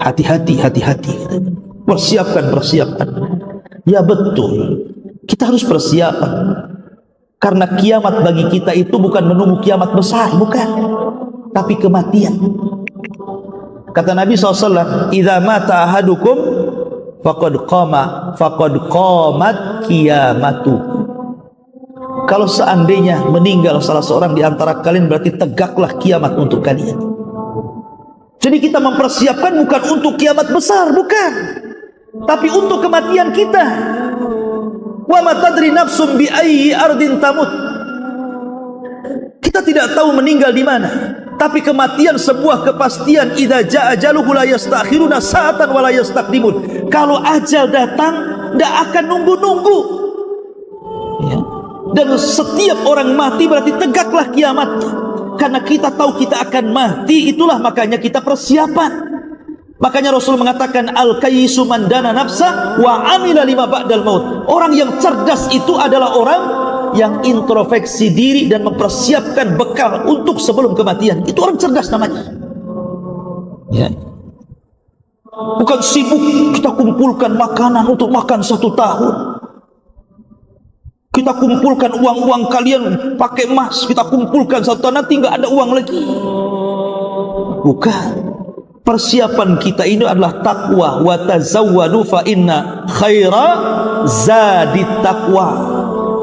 Hati-hati, hati-hati. Persiapkan. Ya betul, kita harus persiapan. Karena kiamat bagi kita itu bukan menunggu kiamat besar, bukan, tapi kematian. Kata Nabi SAW, idza mata ahadukum faqad qamat qiyamatu. Kalau seandainya meninggal salah seorang di antara kalian, berarti tegaklah kiamat untuk kalian. Jadi kita mempersiapkan bukan untuk kiamat besar, bukan, tapi untuk kematian kita. Wa ma tadri nafsum bi ayyi ardin tamut. Kita tidak tahu meninggal di mana, tapi kematian sebuah kepastian. Idza jaa ajaluhu la yastakhiruna sa'atan wa la yastaqdimun. Kalau ajal datang, tidak akan nunggu-nunggu. Ya. Dan setiap orang mati berarti tegaklah kiamatnya. Karena kita tahu kita akan mati, itulah makanya kita persiapan. Makanya Rasul mengatakan, al-kayyisu man dana nafsa wa amila lima ba'dal maut. Orang yang cerdas itu adalah orang yang introspeksi diri dan mempersiapkan bekal untuk sebelum kematian. Itu orang cerdas namanya. Ya. Bukan sibuk kita kumpulkan makanan untuk makan 1 tahun. Kita kumpulkan uang-uang kalian pakai emas, kita kumpulkan 1 tahun, nanti nggak ada uang lagi. Bukan. Persiapan kita ini adalah takwa. Wa tazawwadu fa inna khaira zadit taqwa.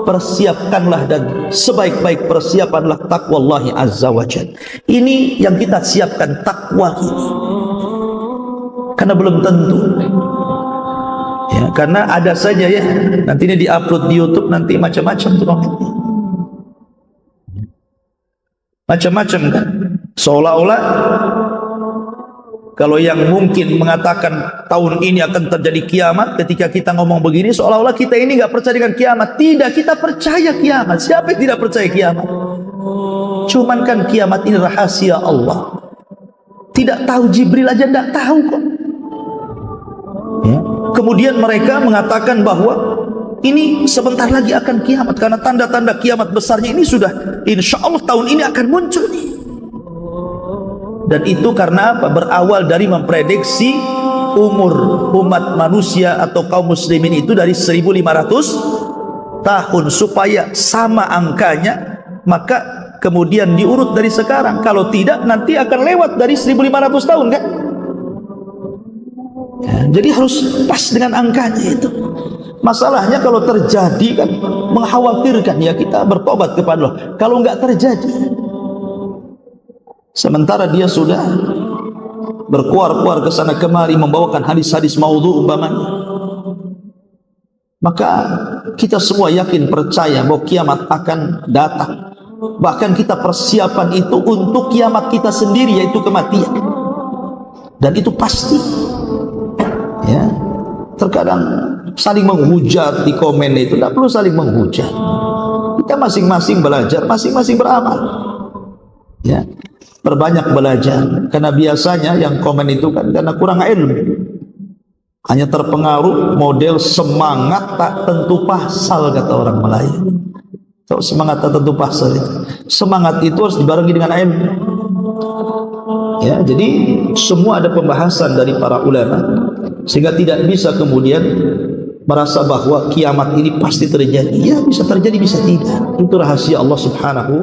Persiapkanlah, dan sebaik-baik persiapanlah takwallahi azza wa jalla. Ini yang kita siapkan, takwa ini. Karena belum tentu. Ya, karena ada saja ya, nanti ini diupload di YouTube, nanti macam-macam tuh, macam-macam kan, seolah-olah kalau yang mungkin mengatakan tahun ini akan terjadi kiamat, ketika kita ngomong begini seolah-olah kita ini nggak percaya dengan kiamat. Tidak, kita percaya kiamat. Siapa yang tidak percaya kiamat? Cuman kan kiamat ini rahasia Allah, tidak tahu, Jibril aja tidak tahu kok. Ya. Kemudian mereka mengatakan bahwa ini sebentar lagi akan kiamat, karena tanda-tanda kiamat besarnya ini sudah insya Allah tahun ini akan muncul nih. Dan itu karena apa? Berawal dari memprediksi umur umat manusia atau kaum muslimin itu dari 1500 tahun, supaya sama angkanya, maka kemudian diurut dari sekarang. Kalau tidak, nanti akan lewat dari 1500 tahun kan? Ya, jadi harus pas dengan angkanya itu. Masalahnya kalau terjadi kan mengkhawatirkan, ya kita bertobat kepada Allah. Kalau enggak terjadi, sementara dia sudah berkuar-kuar ke sana kemari membawakan hadis-hadis maudhu umpamanya, maka kita semua yakin percaya bahwa kiamat akan datang. Bahkan kita persiapan itu untuk kiamat kita sendiri, yaitu kematian. Dan itu pasti. Ya, terkadang saling menghujat di komen itu, tidak perlu saling menghujat. Kita masing-masing belajar, masing-masing beramal. Ya, perbanyak belajar. Karena biasanya yang komen itu kan karena kurang ilmu. hanya terpengaruh model semangat tak tentu pasal, kata orang Melayu. Tahu semangat tak tentu pasal itu? Semangat itu harus dibarengi dengan ilmu. Ya, jadi semua ada pembahasan dari para ulama, sehingga tidak bisa kemudian merasa bahwa kiamat ini pasti terjadi. Ya, bisa terjadi, bisa tidak. Itu rahasia Allah Subhanahu